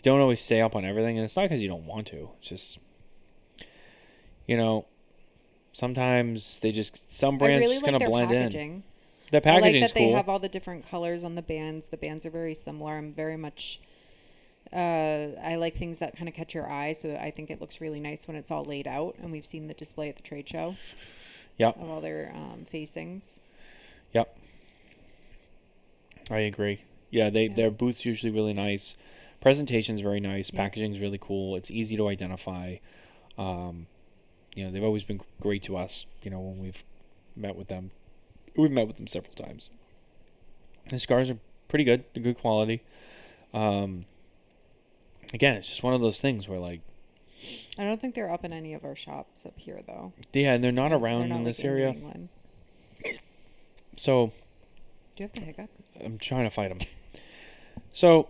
S2: don't always stay up on everything, and it's not because you don't want to. It's just, you know, sometimes some
S3: I
S2: brands
S3: really
S2: just
S3: like
S2: kind
S3: their
S2: of blend in.
S3: packaging.
S2: The
S3: I like
S2: packaging's
S3: that they
S2: cool.
S3: have all the different colors on the bands. The bands are very similar. I'm very much... I like things that kind of catch your eye, so I think it looks really nice when it's all laid out. And we've seen the display at the trade show
S2: Yep.
S3: of all their facings.
S2: Yep. I agree. Yeah, their booth's usually really nice. Presentation's very nice.
S3: Yeah.
S2: Packaging's really cool. It's easy to identify. You know, they've always been great to us, you know, when we've met with them. We've met with them several times. The cigars are pretty good. They're good quality. Again, it's just one of those things where, like...
S3: I don't think they're up in any of our shops up here, though.
S2: Yeah, and they're not around
S3: They're not
S2: in this
S3: like in New
S2: area.
S3: England.
S2: So...
S3: Do you have the hiccups?
S2: I'm trying to fight them. So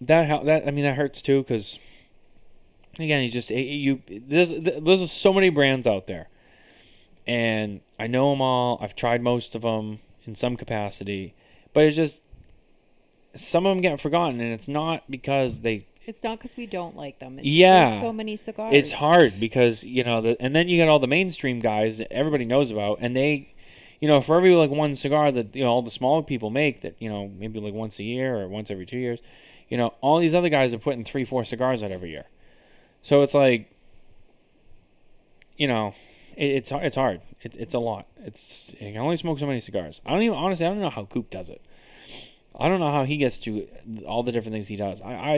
S2: that hurts too, because again, there's so many brands out there, and I know them all. I've tried most of them in some capacity, but it's just some of them get forgotten, and it's not because they.
S3: It's not because we don't like them. It's
S2: Yeah.
S3: there's so many cigars.
S2: It's hard because and then you get all the mainstream guys that everybody knows about, and they. You know, for every like one cigar that all the smaller people make that maybe like once a year or once every 2 years, all these other guys are putting 3-4 cigars out every year. So it's like, it's hard. It's a lot. You can only smoke so many cigars. I don't know how Coop does it. I don't know how he gets to all the different things he does. I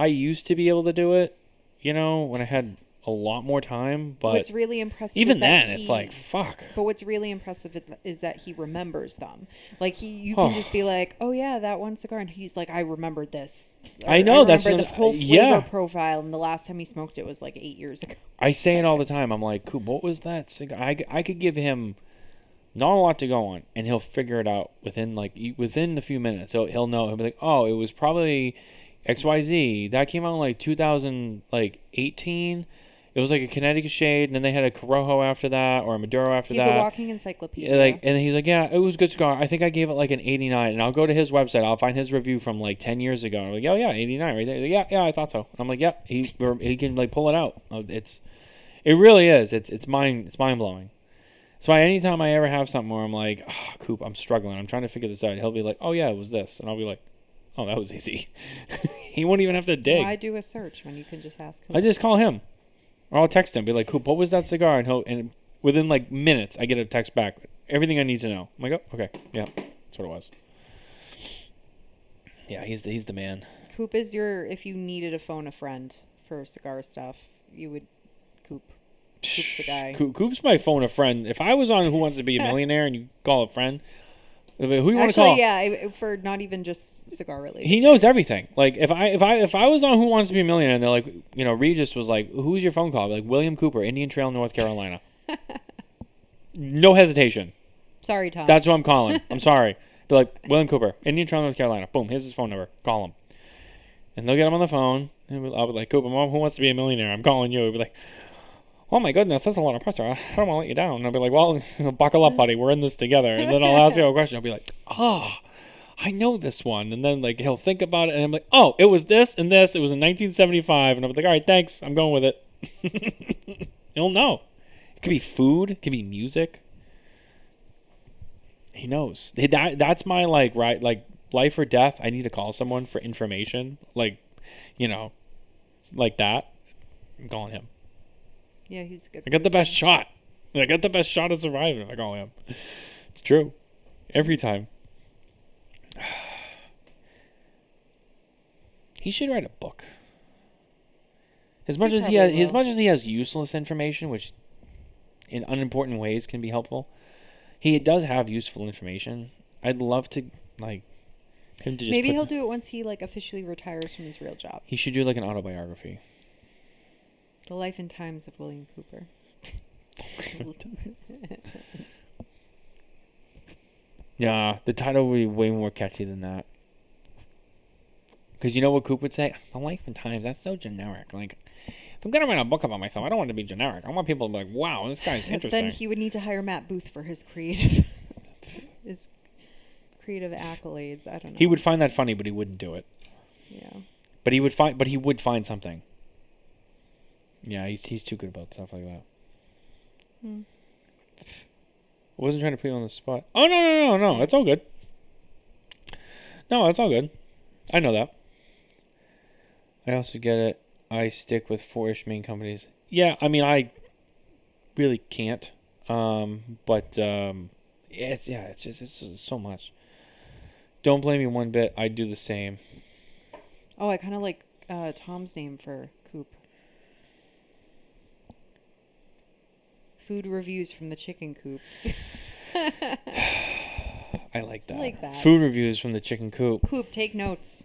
S2: used to be able to do it, when I had a lot more time, but
S3: what's really impressive
S2: even
S3: is that
S2: then it's like fuck.
S3: But what's really impressive is that he remembers them. Like you can just be like, oh yeah, that one cigar, and he's like, I remembered this.
S2: I know, that's
S3: remember
S2: what-
S3: the whole flavor
S2: yeah.
S3: profile, and the last time he smoked it was like 8 years ago.
S2: I say it all the time. I'm like, Coop, what was that cigar? I could give him not a lot to go on, and he'll figure it out within a few minutes. He'll know. He'll be like, oh, it was probably XYZ. That came out in like 2018. It was like a Connecticut shade, and then they had a Corojo after that, or a Maduro after
S3: He's
S2: that.
S3: a walking encyclopedia.
S2: And he's like, yeah, it was a good cigar. I think I gave it like an 89. And I'll go to his website. I'll find his review from like 10 years ago. I'm like, oh yeah, 89 right there. He's like, yeah, I thought so. And I'm like, yeah, he can like pull it out. It really is. It's mind blowing. So anytime I ever have something where I'm like, oh, Coop, I'm struggling. I'm trying to figure this out. He'll be like, oh yeah, it was this, and I'll be like, oh, that was easy. He won't even have to dig.
S3: Why do a search when you can just ask who?
S2: I just call him. Or I'll text him, be like, Coop, what was that cigar? And within like minutes, I get a text back. Everything I need to know. I'm like, oh, okay. Yeah, that's what it was. Yeah, he's the man.
S3: Coop is if you needed to phone a friend for cigar stuff, you would Coop. Coop's the guy.
S2: Coop's my phone a friend. If I was on Who Wants to Be a Millionaire and you call a friend, who you want to call?
S3: Yeah, for not even just cigar related.
S2: He knows everything. Like if I was on Who Wants to Be a Millionaire and they're like, Regis was like, who's your phone call? I'd be like, William Cooper, Indian Trail, North Carolina. No hesitation.
S3: Sorry, Tom.
S2: That's who I'm calling. I'm sorry. Be like, William Cooper, Indian Trail, North Carolina. Boom, here's his phone number. Call him. And they'll get him on the phone. And I'll be like, Cooper, Mom, Who Wants to Be a Millionaire? I'm calling you. He'll be like, oh my goodness, that's a lot of pressure. I don't want to let you down. And I'll be like, well, buckle up, buddy. We're in this together. And then I'll ask you a question. I'll be like, I know this one. And then like he'll think about it. And I'm like, oh, it was this and this. It was in 1975. And I'll be like, all right, thanks. I'm going with it. He'll know. It could be food. It could be music. He knows. That's my like life or death. I need to call someone for information. Like that. I'm calling him.
S3: Yeah, he's a good.
S2: I got the best shot. I got the best shot of surviving if I call him. It's true. Every time. He should write a book. As much as he has useless information, which in unimportant ways can be helpful, he does have useful information. I'd love to like him to just
S3: maybe he'll do it once he like officially retires from his real job.
S2: He should do like an autobiography.
S3: The Life and Times of William Cooper.
S2: Yeah, the title would be way more catchy than that. Because you know what Coop would say? The Life and Times, that's so generic. Like, if I'm going to write a book about myself, I don't want it to be generic. I want people to be like, wow, this guy's interesting.
S3: Then he would need to hire Matt Booth for his creative accolades. I don't know.
S2: He would find that funny, but he wouldn't do it.
S3: Yeah.
S2: But he would find something. Yeah, he's too good about stuff like that. I wasn't trying to put you on the spot. Oh, no. It's all good. No, it's all good. I know that. I also get it. I stick with 4-ish main companies. Yeah, I mean, I really can't. But it's just so much. Don't blame me one bit. I do the same.
S3: Oh, I kind of like Tom's name for Coop. Food reviews from the chicken coop.
S2: I like that.
S3: I like that.
S2: Food reviews from the chicken coop.
S3: Coop, take notes.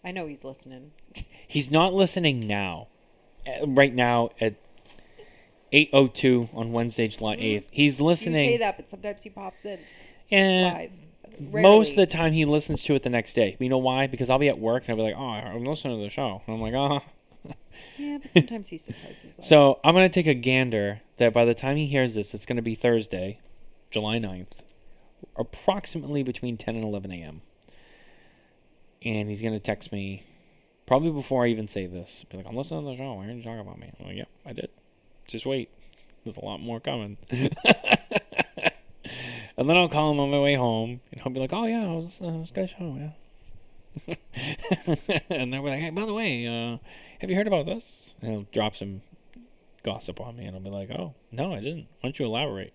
S3: I know he's listening.
S2: He's not listening now. Right now at 8:02 on Wednesday, July 8th. He's listening.
S3: You say that, but sometimes he pops in live. Rarely.
S2: Most of the time he listens to it the next day. You know why? Because I'll be at work and I'll be like, oh, I'm listening to the show. And I'm like,
S3: Yeah, but sometimes he surprises us.
S2: So I'm going to take a gander that by the time he hears this, it's going to be Thursday, July 9th, approximately between 10 and 11 a.m. And he's going to text me probably before I even say this. Be like, I'm listening to the show. Why didn't you talk about me? I'm like, yep, I did. Just wait. There's a lot more coming. And then I'll call him on my way home. And he'll be like, oh, yeah, it was a good show, yeah. And they'll be like, hey, by the way, have you heard about this? And he'll drop some gossip on me, and I'll be like, oh, no, I didn't. Why don't you elaborate?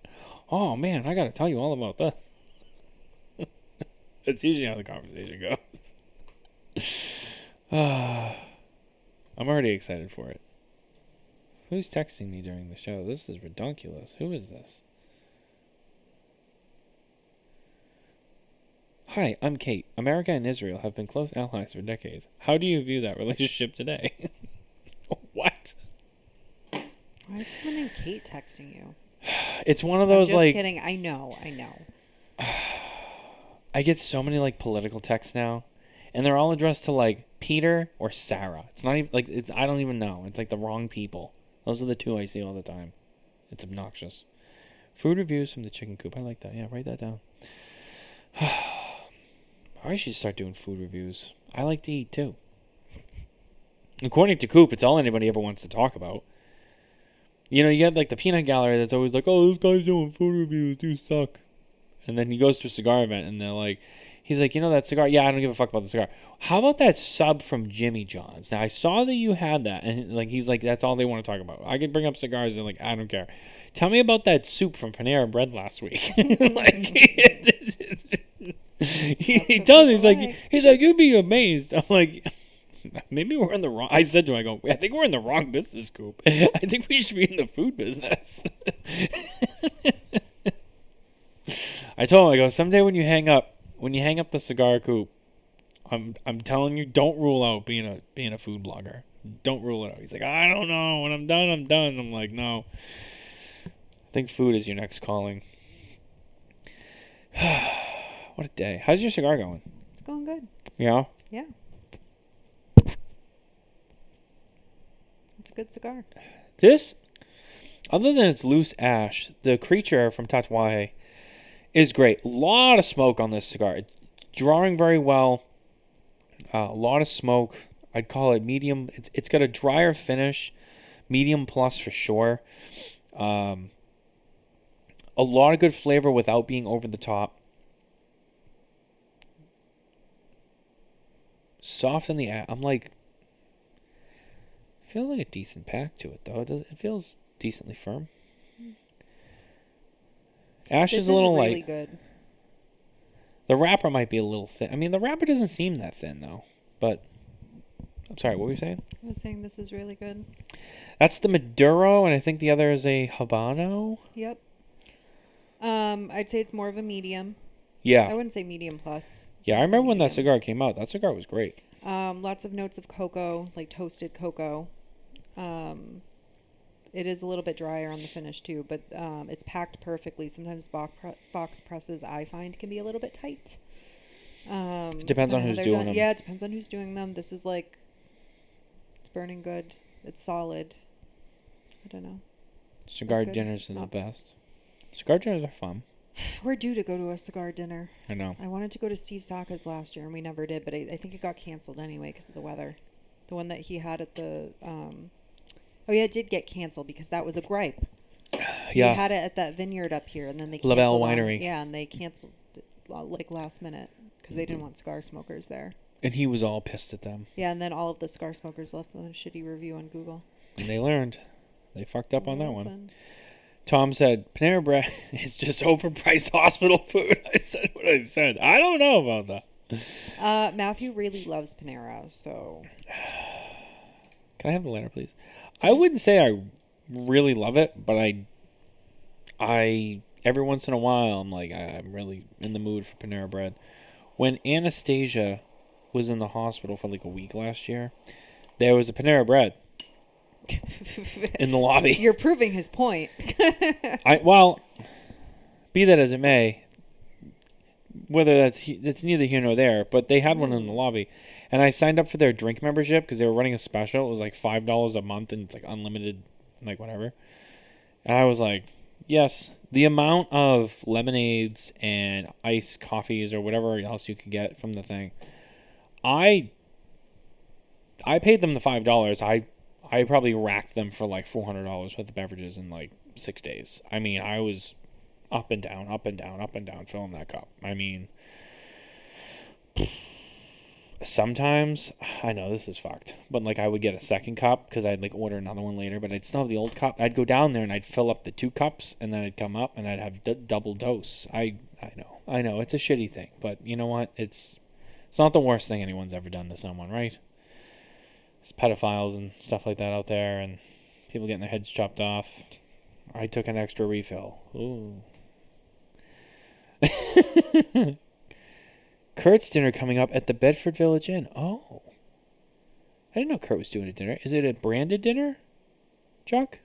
S2: Oh, man, I got to tell you all about this. That's usually how the conversation goes. I'm already excited for it. Who's texting me during the show? This is ridiculous. Who is this? Hi, I'm Kate. America and Israel have been close allies for decades. How do you view that relationship today? What?
S3: Why is someone named Kate texting you?
S2: It's one of those,
S3: I'm just
S2: like...
S3: kidding. I know.
S2: I get so many, like, political texts now. And they're all addressed to, like, Peter or Sarah. It's not even, like, I don't even know. It's, like, the wrong people. Those are the two I see all the time. It's obnoxious. Food reviews from the chicken coop. I like that. Yeah, write that down. I should start doing food reviews. I like to eat, too. According to Coop, it's all anybody ever wants to talk about. You know, you get, like, the peanut gallery that's always like, oh, this guy's doing food reviews. You suck. And then he goes to a cigar event, and they're like... He's like, you know that cigar? Yeah, I don't give a fuck about the cigar. How about that sub from Jimmy John's? Now, I saw that you had that. And, like, he's like, that's all they want to talk about. I could bring up cigars. They're like, I don't care. Tell me about that soup from Panera Bread last week. Like, he tells me, he's like, you'd be amazed. I'm like, maybe we're in the wrong. I said to him, I go, I think we're in the wrong business, Coop. I think we should be in the food business. I told him, I go, someday when you hang up the cigar, Coop, I'm telling you, don't rule out being a food blogger. Don't rule it out. He's like, I don't know. When I'm done, I'm done. I'm like, no. I think food is your next calling. What a day. How's your cigar going?
S3: It's going good.
S2: Yeah?
S3: Yeah. It's a good cigar.
S2: This, other than its loose ash, the creature from Tatuaje is great. A lot of smoke on this cigar. It's drawing very well. A lot of smoke. I'd call it medium. It's got a drier finish. Medium plus for sure. A lot of good flavor without being over the top. Soft in the ash. I'm like, feels like a decent pack to it though. It feels decently firm. Ash is a little
S3: really
S2: light.
S3: Good.
S2: The wrapper might be a little thin. I mean, the wrapper doesn't seem that thin though. But I'm sorry, what were you saying?
S3: I was saying this is really good.
S2: That's the Maduro, and I think the other is a Habano.
S3: Yep. I'd say it's more of a medium.
S2: Yeah.
S3: I wouldn't say medium plus.
S2: Yeah, I remember when that cigar came out. That cigar was great.
S3: Lots of notes of cocoa, like toasted cocoa. It is a little bit drier on the finish too, but it's packed perfectly. Sometimes box presses, I find, can be a little bit tight.
S2: It depends on who's doing them.
S3: Yeah, it depends on who's doing them. This is like, it's burning good. It's solid. I don't know.
S2: Cigar dinners are the best. Cigar dinners are fun.
S3: We're due to go to a cigar dinner.
S2: I know.
S3: I wanted to go to Steve Saka's last year, and we never did, but I think it got canceled anyway because of the weather. The one that he had at the... Oh, yeah, it did get canceled because that was a gripe. He had it at that vineyard up here, and then they canceled
S2: Lavelle Winery.
S3: Yeah, and they canceled it, like last minute because they didn't want cigar smokers there.
S2: And he was all pissed at them.
S3: Yeah, and then all of the cigar smokers left them a shitty review on Google.
S2: And they learned. They fucked up on that one. Tom said, Panera Bread is just overpriced hospital food. I said what I said. I don't know about
S3: that. Matthew really loves Panera, so...
S2: Can I have the letter, please? I wouldn't say I really love it, but I every once in a while, I'm like, I'm really in the mood for Panera Bread. When Anastasia was in the hospital for like a week last year, there was a Panera Bread in the lobby.
S3: You're proving his point.
S2: Well, be that as it may, whether that's neither here nor there, but they had one in the lobby. And I signed up for their drink membership because they were running a special. It was like $5 a month, and it's like unlimited, like whatever. And I was like, yes. The amount of lemonades and iced coffees or whatever else you could get from the thing, I paid them the $5. I probably racked them for like $400 worth of beverages in like 6 days. I mean, I was up and down, up and down, up and down, filling that cup. I mean... Sometimes, I know this is fucked, but like I would get a second cup because I'd like order another one later, but I'd still have the old cup. I'd go down there and I'd fill up the 2 cups, and then I'd come up and I'd have double dose. I know it's a shitty thing, but you know what? It's not the worst thing anyone's ever done to someone, right? There's pedophiles and stuff like that out there, and people getting their heads chopped off. I took an extra refill. Ooh. Kurt's dinner coming up at the Bedford Village Inn. Oh. I didn't know Kurt was doing a dinner. Is it a branded dinner, Chuck?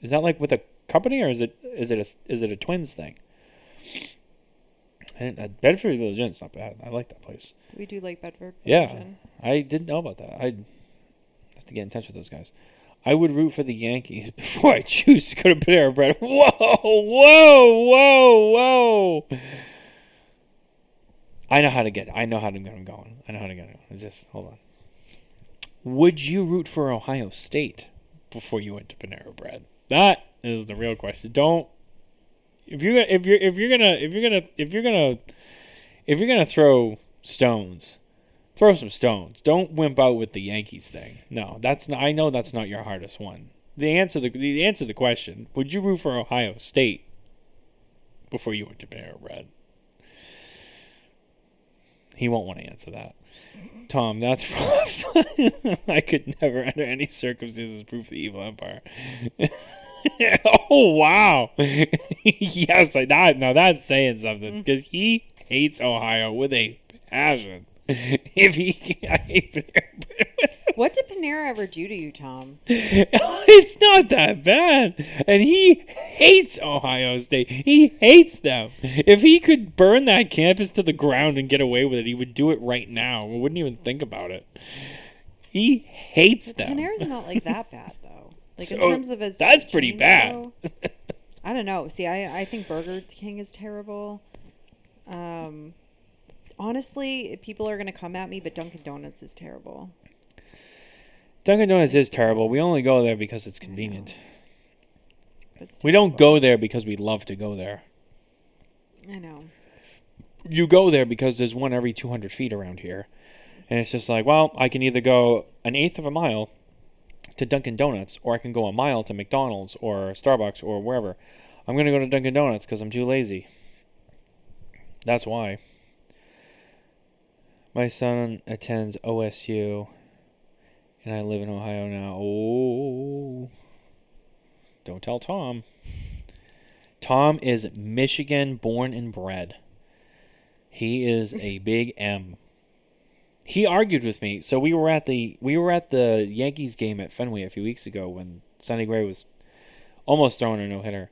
S2: Is that like with a company, or is it a twins thing? Bedford Village Inn's not bad. I like that place.
S3: We do like Bedford
S2: Village
S3: Inn.
S2: I didn't know about that. I'd have to get in touch with those guys. I would root for the Yankees before I choose to go to Panera Bread. Whoa. I know how to get him going. It's just, hold on. Would you root for Ohio State before you went to Panera Bread? That is the real question. Don't, if you're gonna throw stones, throw some stones. Don't wimp out with the Yankees thing. No, that's not. I know that's not your hardest one. The answer to the question: would you root for Ohio State before you went to Panera Bread? He won't want to answer that. Tom, that's rough. I could never, under any circumstances, proof the evil empire. Oh, wow. Yes, now that's saying something. Because he hates Ohio with a passion.
S3: What did Panera ever do to you, Tom?
S2: It's not that bad. And he hates Ohio State. He hates them. If he could burn that campus to the ground and get away with it, he would do it right now. We wouldn't even think about it. He hates them.
S3: Panera's not like that bad, though. Like,
S2: So,
S3: in terms of his
S2: that's pretty
S3: chain,
S2: bad.
S3: though, I don't know. See, I think Burger King is terrible. Honestly, people are going to come at me, but Dunkin' Donuts is terrible.
S2: Dunkin' Donuts is terrible. We only go there because it's convenient.
S3: It's
S2: We don't
S3: terrible.
S2: go there because we love to go there.
S3: I know.
S2: You go there because there's one every 200 feet around here. And it's just like, well, I can either go an eighth of a mile to Dunkin' Donuts, or I can go a mile to McDonald's or Starbucks or wherever. I'm going to go to Dunkin' Donuts because I'm too lazy. That's why. My son attends OSU, and I live in Ohio now. Oh, don't tell Tom. Tom is Michigan born and bred. He is a big M. He argued with me. So we were at the Yankees game at Fenway a few weeks ago when Sonny Gray was almost throwing a no-hitter.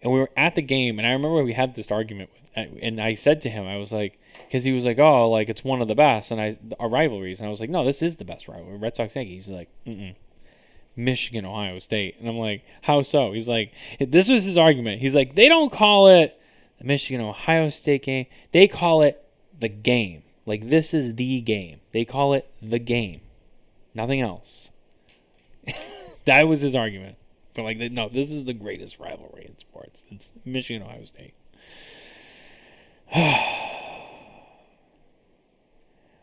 S2: And we were at the game, and I remember we had this argument. And I said to him, I was like, because he was like, oh, like it's one of the best, and our rivalries. And I was like, no, this is the best rivalry, Red Sox Yankees. He's like, Michigan, Ohio State. And I'm like, how so? He's like, this was his argument. He's like, they don't call it the Michigan Ohio State game. They call it the game. Like, this is the game. They call it the game. Nothing else. That was his argument. But like, no, this is the greatest rivalry in sports. It's Michigan Ohio State.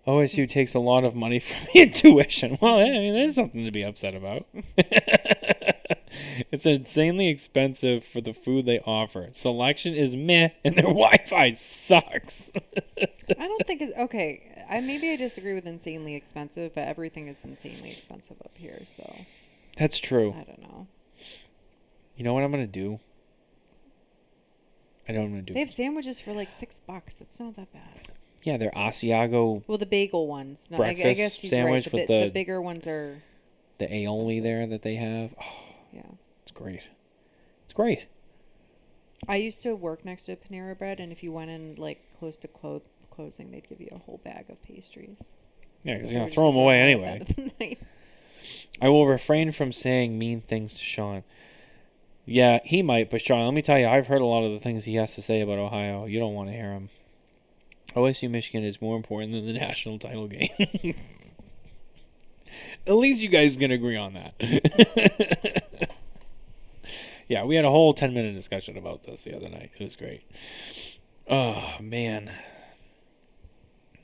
S2: OSU takes a lot of money from me in tuition. Well, I mean, there's something to be upset about. It's insanely expensive for the food they offer. Selection is meh, and their Wi-Fi sucks.
S3: I don't think it's okay. Maybe I disagree with insanely expensive, but everything is insanely expensive up here. So
S2: That's true.
S3: I don't know.
S2: You know what I'm gonna do? I know what I'm gonna do.
S3: They have sandwiches for like $6. That's not that bad.
S2: Yeah, they're Asiago,
S3: Well, the bagel ones. No, I
S2: Breakfast
S3: guess he's
S2: sandwich
S3: right.
S2: with
S3: The bigger ones are.
S2: the aioli there that they have. Oh,
S3: Yeah.
S2: it's great. It's great.
S3: I used to work next to Panera Bread, and if you went in like close to closing, they'd give you a whole bag of pastries.
S2: Yeah, because
S3: So
S2: you're
S3: we're
S2: gonna
S3: just
S2: throw them away
S3: throwing them
S2: anyway.
S3: at the end of the night.
S2: I will refrain from saying mean things to Sean. Yeah, he might, but Sean, let me tell you, I've heard a lot of the things he has to say about Ohio. You don't want to hear him. OSU Michigan is more important than the national title game. At least you guys can agree on that. Yeah, we had a whole 10-minute discussion about this the other night. It was great. Oh, man.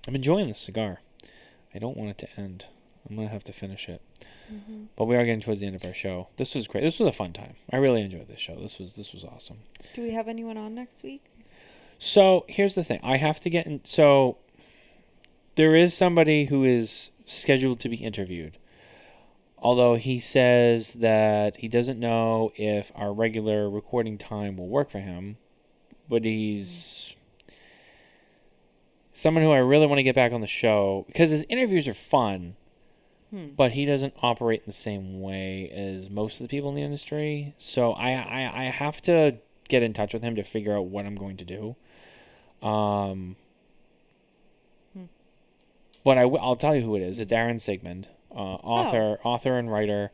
S2: I'm enjoying this cigar. I don't want it to end. I'm going to have to finish it.
S3: Mm-hmm.
S2: But we are getting towards the end of our show. This was great. This was a fun time. I really enjoyed this show. This was awesome.
S3: Do we have anyone on next week?
S2: So here's the thing. I have to get in. So there is somebody who is scheduled to be interviewed. Although he says that he doesn't know if our regular recording time will work for him. But he's someone who I really want to get back on the show. Because his interviews are fun. But he doesn't operate in the same way as most of the people in the industry. So I have to get in touch with him to figure out what I'm going to do. But I'll tell you who it is. It's Aaron Sigmund, author and writer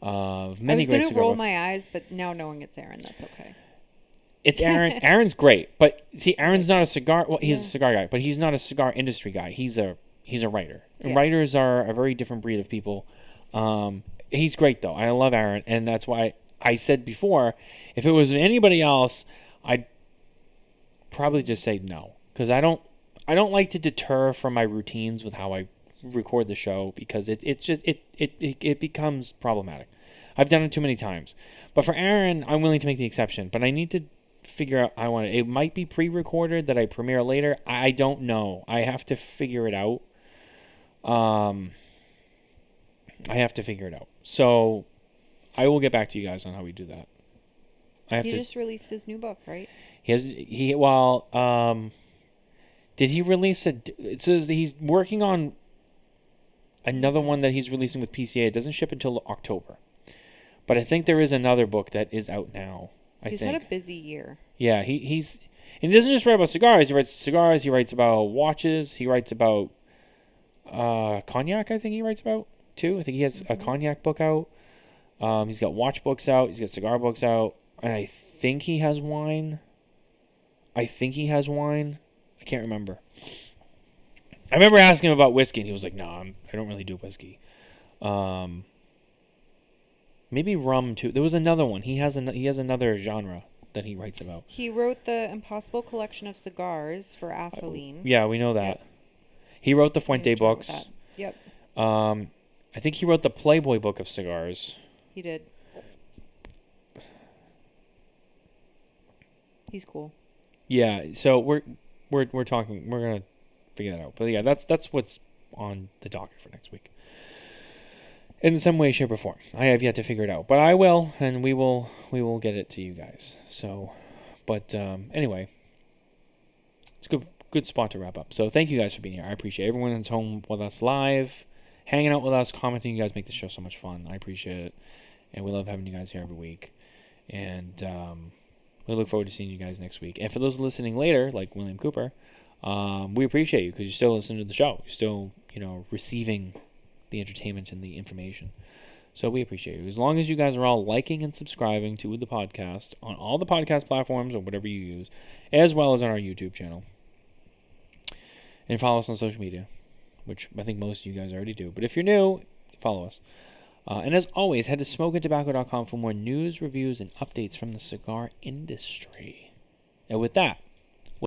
S2: of many great cigar books. I was going to
S3: roll my eyes, but now knowing it's Aaron, that's okay.
S2: It's Aaron. Aaron's great, but see, Aaron's not a cigar. Well, he's a cigar guy, but he's not a cigar industry guy. He's a writer. Yeah. Writers are a very different breed of people. He's great though. I love Aaron, and that's why I said before, if it was anybody else, I'd probably just say no, because I don't like to deter from my routines with how I record the show, because it becomes problematic. I've done it too many times. But for Aaron, I'm willing to make the exception, but I need to figure out. It might be pre-recorded that I premiere later. I don't know. I have to figure it out. So I will get back to you guys on how we do that.
S3: He just released his new book, right?
S2: Did he release it? It says he's working on another one that he's releasing with PCA. It doesn't ship until October. But I think there is another book that is out now.
S3: He's had a busy year.
S2: Yeah, and he doesn't just write about cigars. He writes cigars. He writes about watches. He writes about cognac. I think he writes about too. I think he has a cognac book out. He's got watch books out. He's got cigar books out, and I think he has wine. I can't remember. I remember asking him about whiskey, and he was like, "No, I don't really do whiskey." Maybe rum too. There was another one. He has another genre that he writes about.
S3: He wrote the Impossible Collection of Cigars for Asaline.
S2: Yeah, we know that. Yep. He wrote the Fuente books.
S3: Yep.
S2: I think he wrote the Playboy book of cigars.
S3: He did. He's cool.
S2: Yeah, so we're talking. We're gonna figure that out. But yeah, that's what's on the docket for next week. In some way, shape, or form. I have yet to figure it out, but I will, and we will get it to you guys. So, but anyway, it's a good spot to wrap up. So thank you guys for being here. I appreciate everyone that's home with us live, hanging out with us, commenting. You guys make the show so much fun. I appreciate it, and we love having you guys here every week. And we look forward to seeing you guys next week. And for those listening later, like William Cooper, we appreciate you because you're still listening to the show. You're still, receiving the entertainment and the information. So we appreciate you. As long as you guys are all liking and subscribing to the podcast on all the podcast platforms or whatever you use, as well as on our YouTube channel. And follow us on social media, which I think most of you guys already do. But if you're new, follow us. And as always, head to smokintabacco.com for more news, reviews, and updates from the cigar industry. And with that,